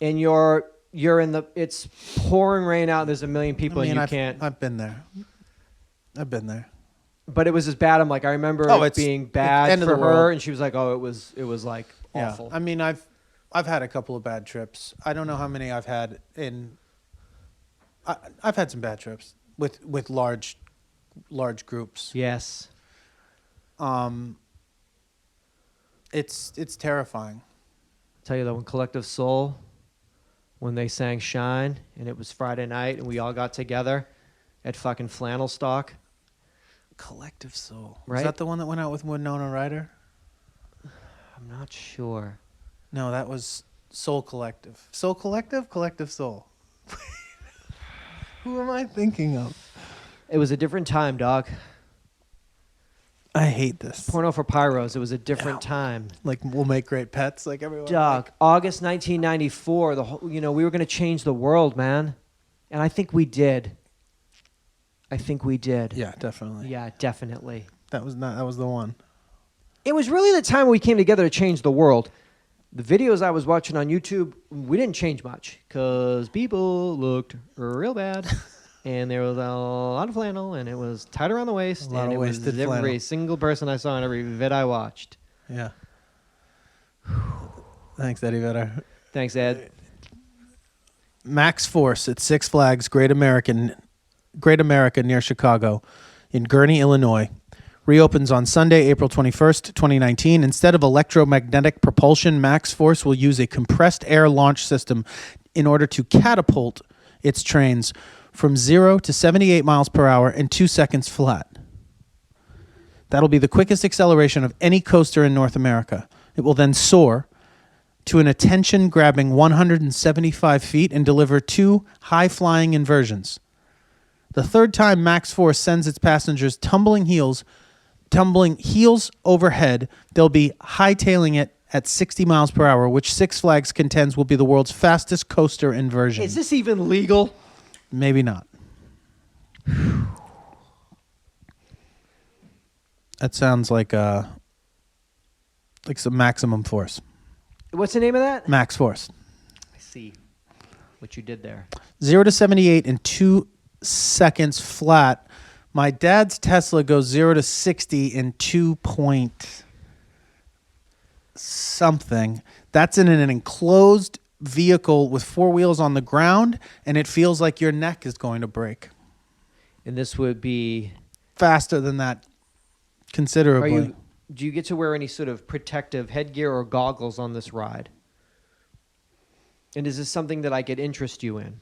and you're in it's pouring rain out, and there's a million people and you can't. I've been there. But it was as bad. I'm like, I remember it being bad for her, and she was like, oh, it was like awful. I mean, I've had a couple of bad trips. I don't know how many I've had I've had some bad trips with large groups. Yes. It's terrifying. I'll tell you though, when Collective Soul, when they sang Shine, and it was Friday night, and we all got together at fucking Flannel Stock. Collective Soul. Right? Is that the one that went out with Winona Ryder? I'm not sure. No, that was Soul Collective. Soul Collective? Collective Soul. Who am I thinking of? It was a different time, dog. I hate this. Porno for Pyros. It was a different time. Like, we'll make great pets, like everyone. Dog, August 1994, we were going to change the world, man. And I think we did. Yeah, definitely. Yeah, definitely. That was the one. It was really the time we came together to change the world. The videos I was watching on YouTube, we didn't change much because people looked real bad. And there was a lot of flannel, and it was tight around the waist, and it was every single person I saw in every vid I watched. Yeah. Thanks, Eddie Vedder. Thanks, Ed. Max Force at Six Flags Great America near Chicago in Gurnee, Illinois, reopens on Sunday, April 21st, 2019. Instead of electromagnetic propulsion, Max Force will use a compressed air launch system in order to catapult its trains from 0 to 78 miles per hour in 2 seconds flat. That'll be the quickest acceleration of any coaster in North America. It will then soar to an attention-grabbing 175 feet and deliver 2 high-flying inversions. The third time Max Force sends its passengers tumbling heels overhead, they'll be hightailing it at 60 miles per hour, which Six Flags contends will be the world's fastest coaster inversion. Is this even legal? Maybe not. That sounds like some maximum force. What's the name of that? Max Force. I see what you did there. 0 to 78 in 2 seconds flat. My dad's Tesla goes 0 to 60 in 2 point something. That's in an enclosed vehicle with 4 wheels on the ground, and it feels like your neck is going to break. And this would be faster than that considerably. Do you get to wear any sort of protective headgear or goggles on this ride? And is this something that I could interest you in?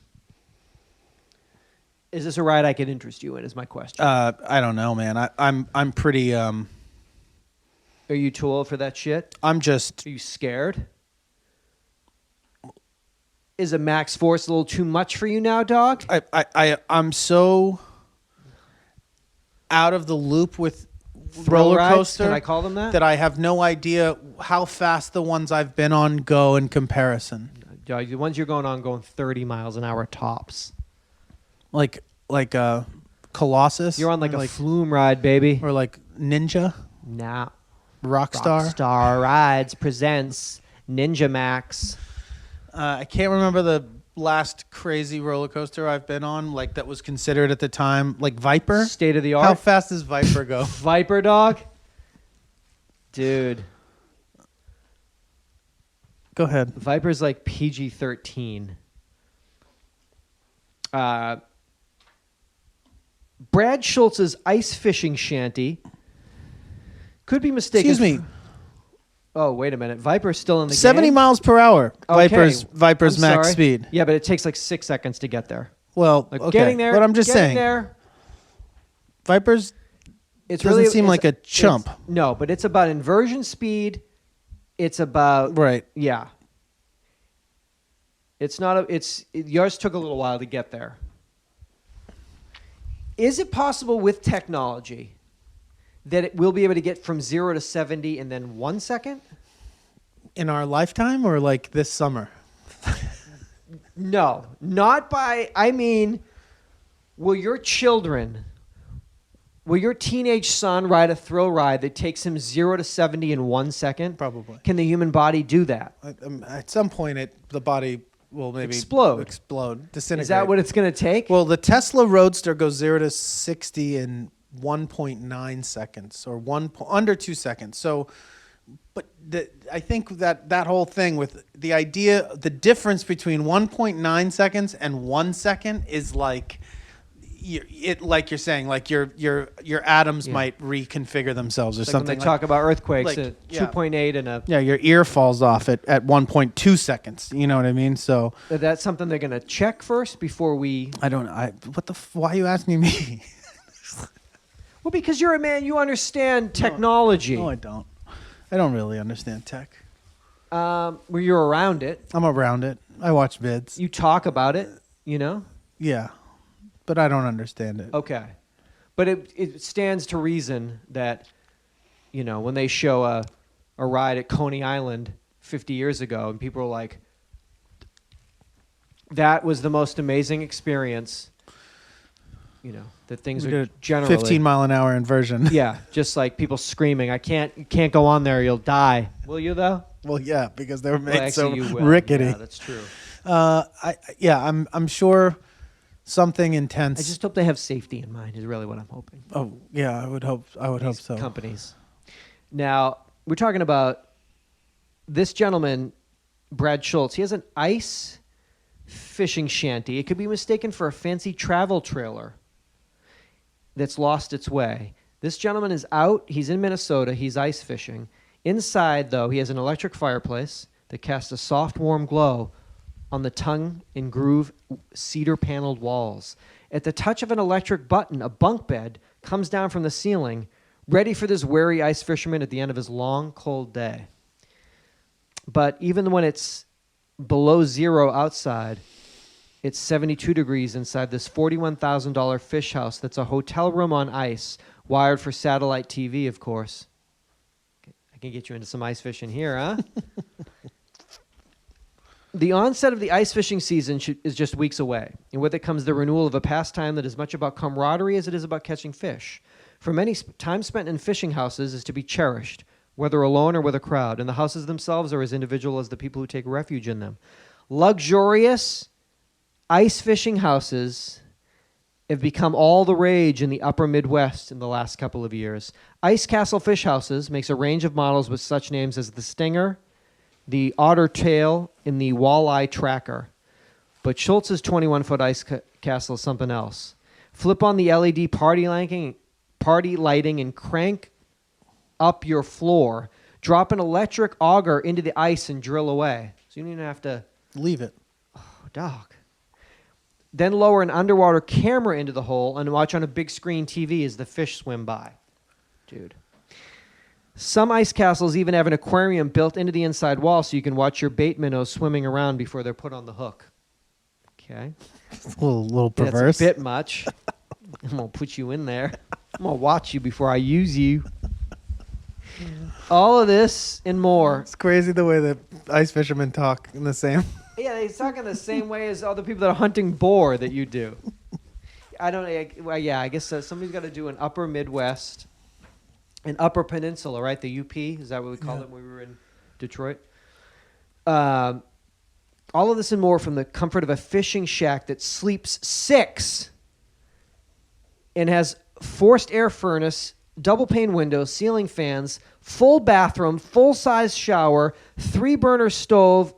Is this a ride I could interest you in is my question. I don't know, man. I'm pretty Are you too old for that shit? I'm just Are you scared? Is a Max Force a little too much for you now, dog? I'm so out of the loop with Thrill roller rides? coaster. Can I call them that? That I have no idea how fast the ones I've been on go in comparison. The ones you're going 30 miles an hour tops. Like Colossus. You're on like a flume ride, baby. Or like Ninja. Nah. Rockstar. Rockstar Rides presents Ninja Max. I can't remember the last crazy roller coaster I've been on, like that was considered at the time, like Viper. State of the art. How fast does Viper go? Viper dog? Dude. Go ahead. Viper's like PG-13. Brad Schultz's ice fishing shanty could be mistaken. Excuse me. Oh, wait a minute. Viper's still in the 70 game? miles per hour. Okay. Viper's I'm max sorry. speed. Yeah, but it takes like 6 seconds to get there. Well, Like okay. getting there. But I'm just getting saying. There, Viper's it's doesn't really seem like a chump. No, but it's about inversion speed. It's about Right. Yeah. It's not yours took a little while to get there. Is it possible with technology that it will be able to get from 0 to 70 in then 1 second? In our lifetime or like this summer? No, not by. I mean, will your teenage son ride a thrill ride that takes him 0 to 70 in 1 second? Probably. Can the human body do that? At some point, the body will maybe Explode, disintegrate. Is that what it's going to take? Well, the Tesla Roadster goes 0 to 60 in 1.9 seconds or under 2 seconds. So, but I think that whole thing with the idea, the difference between 1.9 seconds and 1 second is like, like you're saying, like your atoms might reconfigure themselves or like something. when they talk about earthquakes like, at 2.8 and a. Yeah, your ear falls off at 1.2 seconds. You know what I mean? So That's something they're going to check first before we. I don't. Why are you asking me? Well, because you're a man, you understand technology. No, I don't. I don't really understand tech. Where you're around it. I'm around it. I watch vids. You talk about it, you know? Yeah, but I don't understand it. Okay. But it stands to reason that, when they show a ride at Coney Island 50 years ago and people were like, that was the most amazing experience, that things are generally 15 mile an hour inversion. Yeah, just like people screaming, you can't go on there, you'll die. Will you though? Well, yeah, because they were made Well, so actually, you will. rickety. Yeah, that's true. I'm sure something intense. I just hope they have safety in mind is really what I'm hoping. Oh, yeah, I would hope so. Companies. Now, we're talking about this gentleman, Brad Schultz. He has an ice fishing shanty. It could be mistaken for a fancy travel trailer that's lost its way. This gentleman is out. He's in Minnesota. He's ice fishing. Inside, though, he has an electric fireplace that casts a soft, warm glow on the tongue and groove cedar-paneled walls. At the touch of an electric button, a bunk bed comes down from the ceiling, ready for this wary ice fisherman at the end of his long, cold day. But even when it's below zero outside, it's 72 degrees inside this $41,000 fish house that's a hotel room on ice, wired for satellite TV, of course. I can get you into some ice fishing here, huh? The onset of the ice fishing season is just weeks away, and with it comes the renewal of a pastime that is much about camaraderie as it is about catching fish. For many, time spent in fishing houses is to be cherished, whether alone or with a crowd, and the houses themselves are as individual as the people who take refuge in them. Luxurious ice fishing houses have become all the rage in the upper Midwest in the last couple of years. Ice Castle Fish Houses makes a range of models with such names as the Stinger, the Otter Tail, and the Walleye Tracker. But Schultz's 21-foot ice castle is something else. Flip on the LED party lighting, and crank up your floor. Drop an electric auger into the ice and drill away. So you don't even have to... Leave it. Oh, dog. Then lower an underwater camera into the hole and watch on a big screen TV as the fish swim by. Dude. Some ice castles even have an aquarium built into the inside wall so you can watch your bait minnows swimming around before they're put on the hook. Okay. A little perverse. That's a bit much. I'm going to put you in there. I'm going to watch you before I use you. All of this and more. It's crazy the way that ice fishermen talk in the same Yeah, they talk in the same way as all the people that are hunting boar that you do. I don't. Well, yeah, I guess somebody's got to do an Upper Midwest, an Upper Peninsula, right? The UP is that what we called it when we were in Detroit? All of this and more from the comfort of a fishing shack that sleeps 6 and has forced air furnace, double pane windows, ceiling fans, full bathroom, full-size shower, 3-burner stove,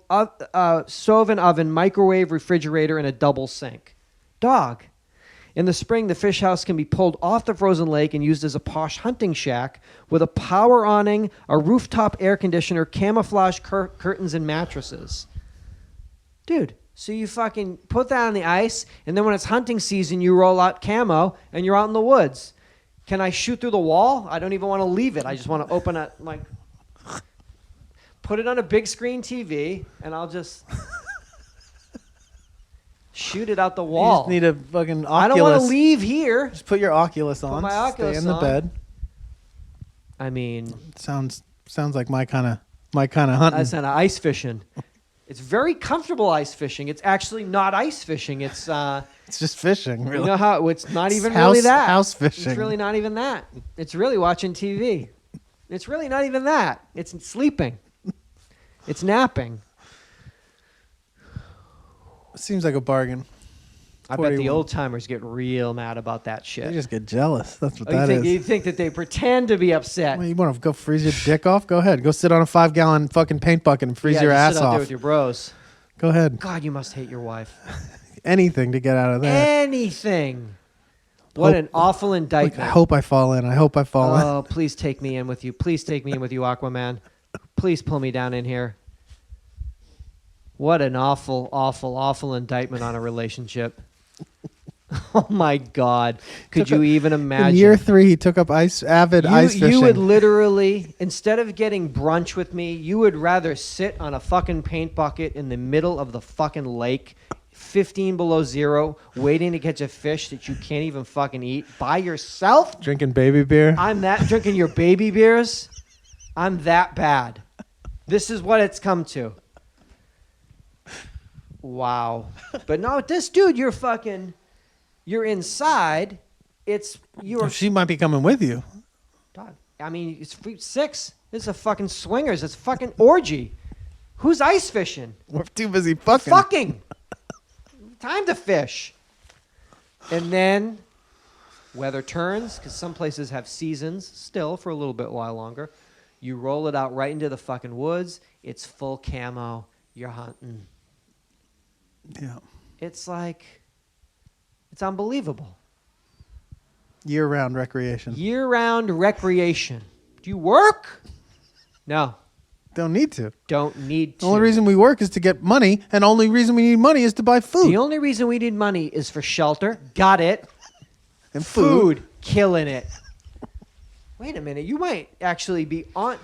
stove and oven, microwave, refrigerator, and a double sink. Dog. In the spring, the fish house can be pulled off the frozen lake and used as a posh hunting shack with a power awning, a rooftop air conditioner, camouflage curtains, and mattresses. Dude, so you fucking put that on the ice, and then when it's hunting season, you roll out camo, and you're out in the woods. Can I shoot through the wall? I don't even want to leave it. I just want to open it, like, put it on a big screen TV, and I'll just shoot it out the wall. You just need a fucking Oculus. I don't want to leave here. Just put your Oculus on. my Oculus stay in the on. bed. I mean, Sounds like my kind of hunting. that's not ice fishing. It's very comfortable ice fishing. It's actually not ice fishing. It's It's just fishing, really. you know how it's not even house, really that. house fishing. It's really not even that. It's really watching TV. It's really not even that. It's sleeping. It's napping. Seems like a bargain. I bet the 41. old timers get real mad about that shit. They just get jealous. That's what Oh, that is. you think that they pretend to be upset? Well, you want to go freeze your dick off? Go ahead. Go sit on a 5-gallon fucking paint bucket and freeze your just ass sit out there off. with your bros. Go ahead. God, you must hate your wife. Anything to get out of there. Anything. What an awful Like, indictment. I hope I fall in. I hope I fall in. Oh, please take me in with you. Please take me in with you, Aquaman. Please pull me down in here. What an awful, awful, awful indictment on a relationship. Oh my God! Could you even imagine? In year 3, he took up avid ice fishing. You would literally, instead of getting brunch with me, you would rather sit on a fucking paint bucket in the middle of the fucking lake, 15 below zero, waiting to catch a fish that you can't even fucking eat by yourself. Drinking baby beer. I'm that drinking your baby beers. I'm that bad. This is what it's come to. Wow. But no, this dude, you're inside. She might be coming with you. Dog, I mean, it's 6. This is a fucking swingers. It's a fucking orgy. Who's ice fishing? We're too busy fucking. Fucking. Time to fish. And then weather turns, because some places have seasons still for a little bit while longer. You roll it out right into the fucking woods. It's full camo. You're hunting. Yeah. It's unbelievable. Year-round recreation. Year-round recreation. Do you work? No. Don't need to. Don't need to. The only reason we work is to get money, and the only reason we need money is to buy food. The only reason we need money is for shelter. Got it. And food. Killing it. Wait a minute. You might actually be on.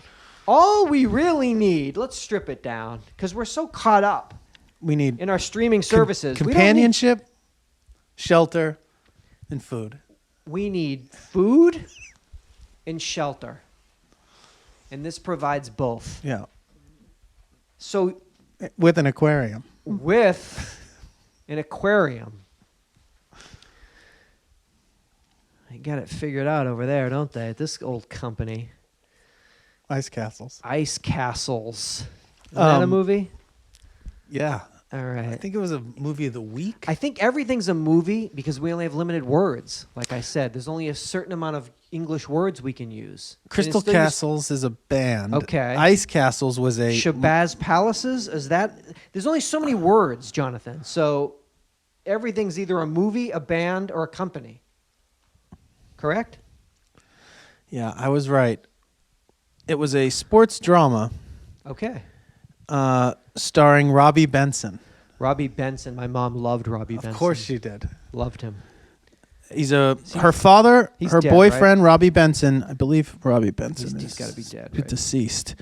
All we really need, let's strip it down, because we're so caught up We need in our streaming services. companionship, shelter, and food. We need food and shelter. And this provides both. Yeah. So With an aquarium. with an aquarium. They got it figured out over there, don't they? At this old company. Ice castles. Ice Castles. Is that a movie? Yeah. All right. I think it was a movie of the week. I think everything's a movie because we only have limited words. Like I said, there's only a certain amount of English words we can use. Crystal And it's Castles is a band. Okay. Ice Castles was a... Shabazz Palaces? Is that... There's only so many words, Jonathan. So everything's either a movie, a band, or a company. Correct? Yeah, I was right. It was a sports drama Okay. starring Robbie Benson. Robbie Benson. My mom loved Robbie Benson. Of course she did. Loved him. Her father, He's her dead, boyfriend, Robbie Benson. I believe Robbie Benson He's got to be dead, is right? deceased.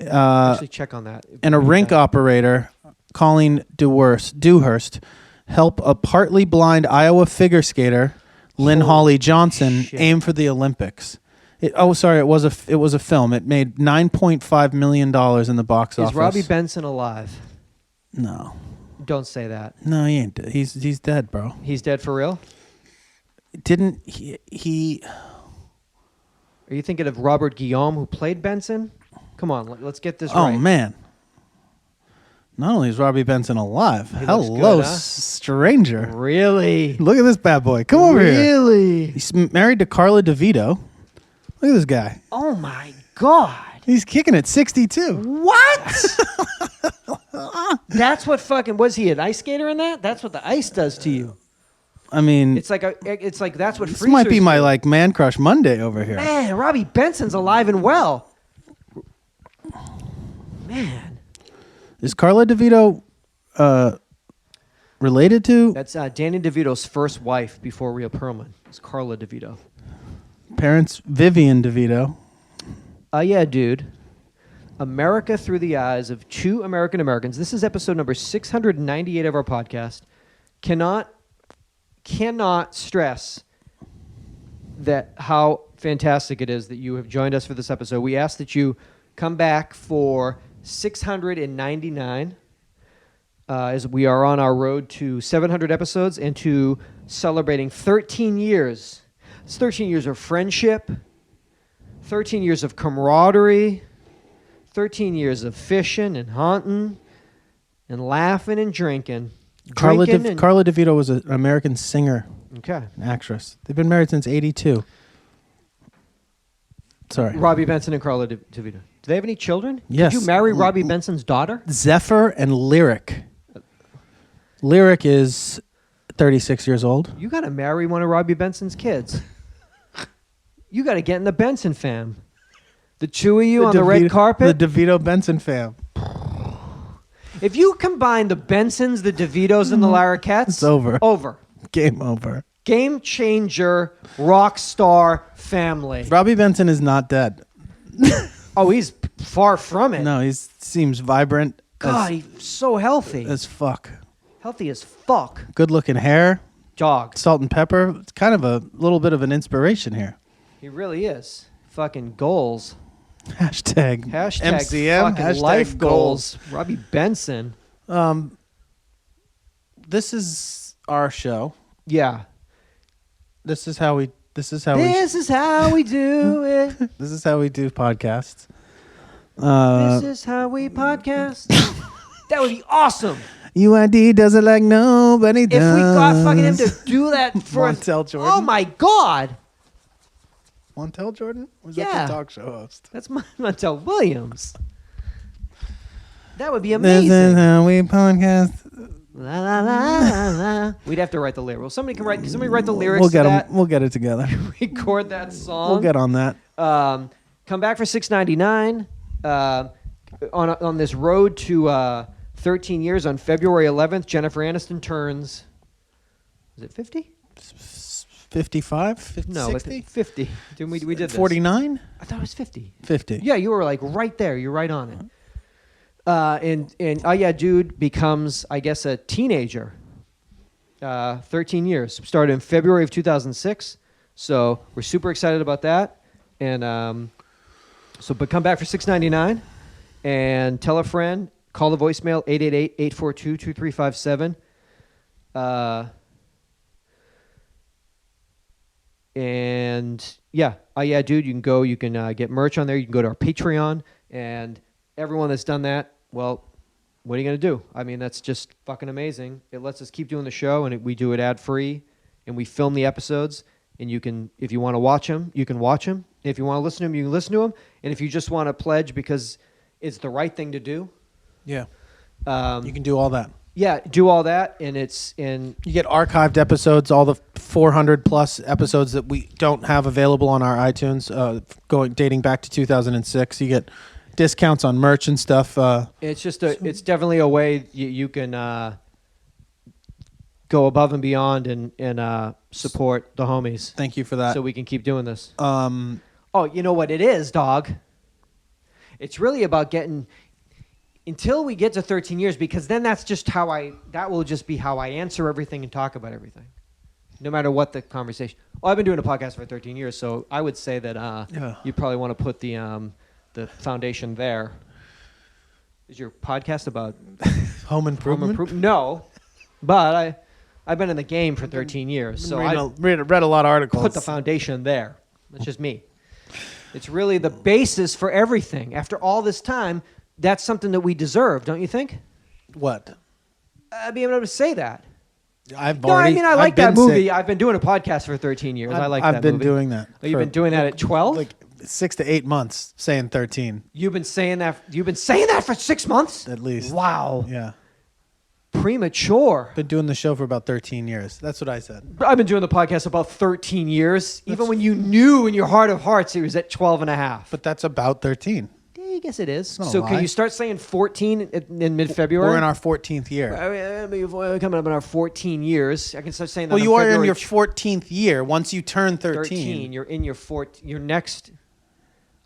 Actually, check on that. And a rink operator, Colleen Dewhurst, help a partly blind Iowa figure skater, Lynn Holy Holly Johnson, shit. aim for the Olympics. It was a film. It made $9.5 million in the box office. Is Robbie Benson alive? No. Don't say that. No, he ain't dead. He's dead, bro. He's dead for real? Didn't he Are you thinking of Robert Guillaume, who played Benson? Come on, let's get this Oh, right. man. Not only is Robbie Benson alive. He Hello, looks good, huh? stranger. Really? Look at this bad boy. Come over here. Really? He's married to Carla DeVito. Look at this guy. Oh, my God. He's kicking at 62. What? That's what fucking... Was he an ice skater in that? That's what the ice does to you. I mean, It's like that's what this freezers might be my do. like man crush Monday over here. Man, Robbie Benson's alive and well. Man. Is Carla DeVito related to That's Danny DeVito's first wife before Rhea Perlman. It's Carla DeVito. parents Vivian DeVito? Yeah, dude. America through the eyes of two American Americans. This is episode number 698 of our podcast. Cannot stress that how fantastic it is that you have joined us for this episode. We ask that you come back for 699 as we are on our road to 700 episodes and to celebrating 13 years. It's 13 years of friendship, 13 years of camaraderie, 13 years of fishing and hunting and laughing and drinking. Carla Drinking and- Carla DeVito was an American singer Okay. and actress. They've been married since '82. Sorry. Robbie Benson and Carla DeVito. Do they have any children? Yes. Did you marry Robbie Benson's daughter? Zephyr and Lyric. Lyric is 36 years old. You got to marry one of Robbie Benson's kids. You got to get in the Benson fam. The two of you on the red carpet. The DeVito Benson fam. If you combine the Bensons, the DeVitos, and the Larroquettes, It's over. Over. Game over. Game changer, rock star family. Robbie Benson is not dead. Oh, he's far from it. No, he seems vibrant. God, he's so healthy. as fuck. Healthy as fuck. Good looking hair, Dog. salt and pepper. It's kind of a little bit of an inspiration here. He really is. Fucking goals. Hashtag MCM. Fucking Hashtag life goals. Robbie Benson. This is our show. Yeah. This is how we. This is how This is how we do it. we. This is how we do podcasts. This is how we podcast. That would be awesome. UID does it like nobody does. If we got fucking him to do that for us. Montel Jordan. Oh my God. Montel Jordan? Was Yeah. that the talk show host? That's Montel Williams. That would be This is amazing. how we podcast. La, la, la, la, la. We'd have to write the lyrics. Well, somebody write the lyrics We'll get to 'em- that. We'll get it together. Record that song. We'll get on that. Come back for $6.99 on this road to 13 years. On February 11th, Jennifer Aniston turns. Is it 50? 55? No, 60? 50. Didn't we did this? 49? I thought it was 50. 50. Yeah, you were like right there. You're right on it. And UhhYeahDude becomes, I guess, a teenager. 13 years. Started in February of 2006. So we're super excited about that. And but come back for $6.99 and tell a friend. Call the voicemail 888-842-2357. And yeah, UhhYeahDude. You can go. You can get merch on there. You can go to our Patreon. And everyone that's done that, well, what are you going to do? I mean, that's just fucking amazing. It lets us keep doing the show, and we do it ad-free, and we film the episodes, and you can, if you want to watch them, you can watch them. If you want to listen to them, you can listen to them. And if you just want to pledge because it's the right thing to do, Yeah. You can do all that. yeah, do all that, and it's in. You get archived episodes, all the 400 plus episodes that we don't have available on our iTunes, dating back to 2006. You get discounts on merch and stuff. It's just it's definitely a way you can go above and beyond and support the homies. Thank you for that. So we can keep doing this. Um, Oh, you know what it is, dog? It's really about getting until we get to 13 years, because then that will just be how I answer everything and talk about everything, no matter what the conversation. Oh, I've been doing a podcast for 13 years, so I would say that Yeah. you probably want to put the foundation there. Is your podcast about Home Improvement? No, but I've been in the game for 13 years, so I read a lot of articles. put the foundation there. That's just me. It's really the basis for everything. After all this time, that's something that we deserve, don't you think? What? Being able to say that. I like that movie. I've been doing a podcast for 13 years. I like that movie. I've been doing that. Oh, you've been doing that at 12? Like 6 to 8 months, saying 13. You've been saying that. You've been saying that for 6 months? At least. Wow. Yeah. Premature. Been doing the show for about 13 years. That's what I said. I've been doing the podcast about 13 years. Even when you knew in your heart of hearts it was at 12 and a half. But that's about 13. I guess it is. So can you start saying 14 in mid-February? We're in our 14th year. We're coming up in our 14 years. I can start saying that. Well, you are in your 14th year. Once you turn 13. You're in your next.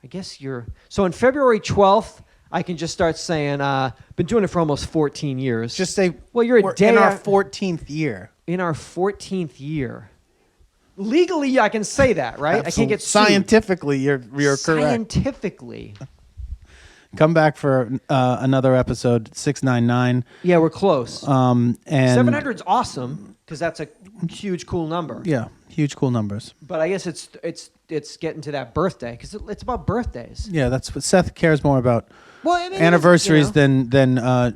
I guess you're. So on February 12th, I can just start saying. Been doing it for almost 14 years. Just say. Well, you're a day in our 14th year. In our 14th year. Legally, I can say that, right? Absolutely. I can't get sued. Scientifically, you're correct. Scientifically. Come back for another episode, 699. Yeah, we're close. And 700's awesome because that's a huge, cool number. Yeah, huge, cool numbers. But I guess it's getting to that birthday because it's about birthdays. Yeah, that's what Seth cares more about. Well, I mean, anniversaries than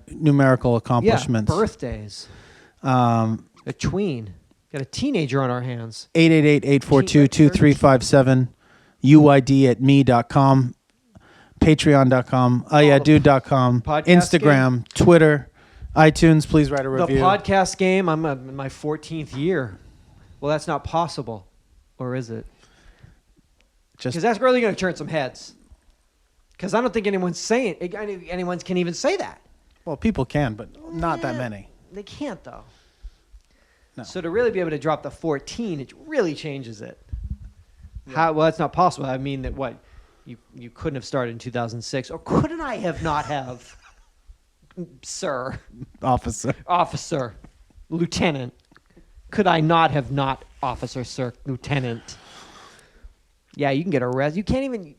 numerical accomplishments. Yeah, birthdays. A tween. Got a teenager on our hands. 888-842-2357. UhhYeahDude.com. Patreon.com, UhhYeahDude.com, Instagram, Twitter, iTunes. Please write a review. The podcast game, I'm in my 14th year. Well, that's not possible. Or is it? Because that's really going to turn some heads. Because I don't think anyone can even say that. Well, people can, but not that many. They can't, though. No. So to really be able to drop the 14, it really changes it. Yeah. Well, that's not possible. I mean that what? You couldn't have started in 2006, or couldn't I have not have, sir? Officer. Lieutenant. Could I not have not officer, sir, lieutenant? Yeah, you can get arrested. You can't even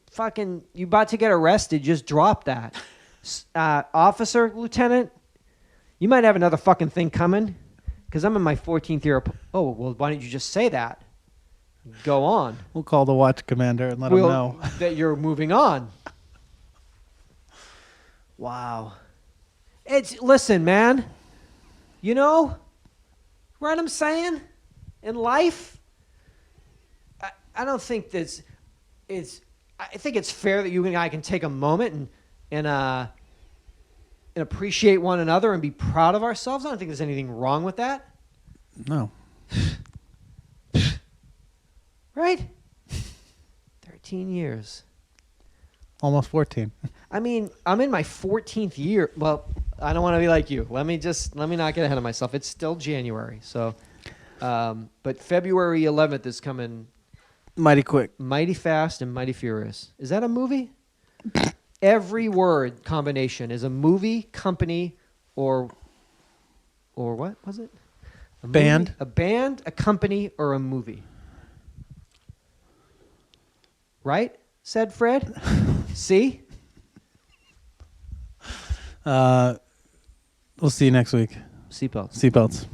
you about to get arrested, just drop that. Officer, lieutenant, you might have another fucking thing coming, because I'm in my 14th year. Oh, well, why don't you just say that? Go on. We'll call the watch commander and let him know that you're moving on. Wow. Listen, man. You know what I'm saying? In life, I don't think I think it's fair that you and I can take a moment and appreciate one another and be proud of ourselves. I don't think there's anything wrong with that. No. Right? 13 years. Almost 14. I mean, I'm in my 14th year. Well, I don't want to be like you. Let me not get ahead of myself. It's still January. So, but February 11th is coming mighty quick. Mighty fast and mighty furious. Is that a movie? Every word combination is a movie, company, or what was it? Band? A band, a company, or a movie. Right? Said Fred. See? We'll see you next week. Seatbelts. Seatbelts.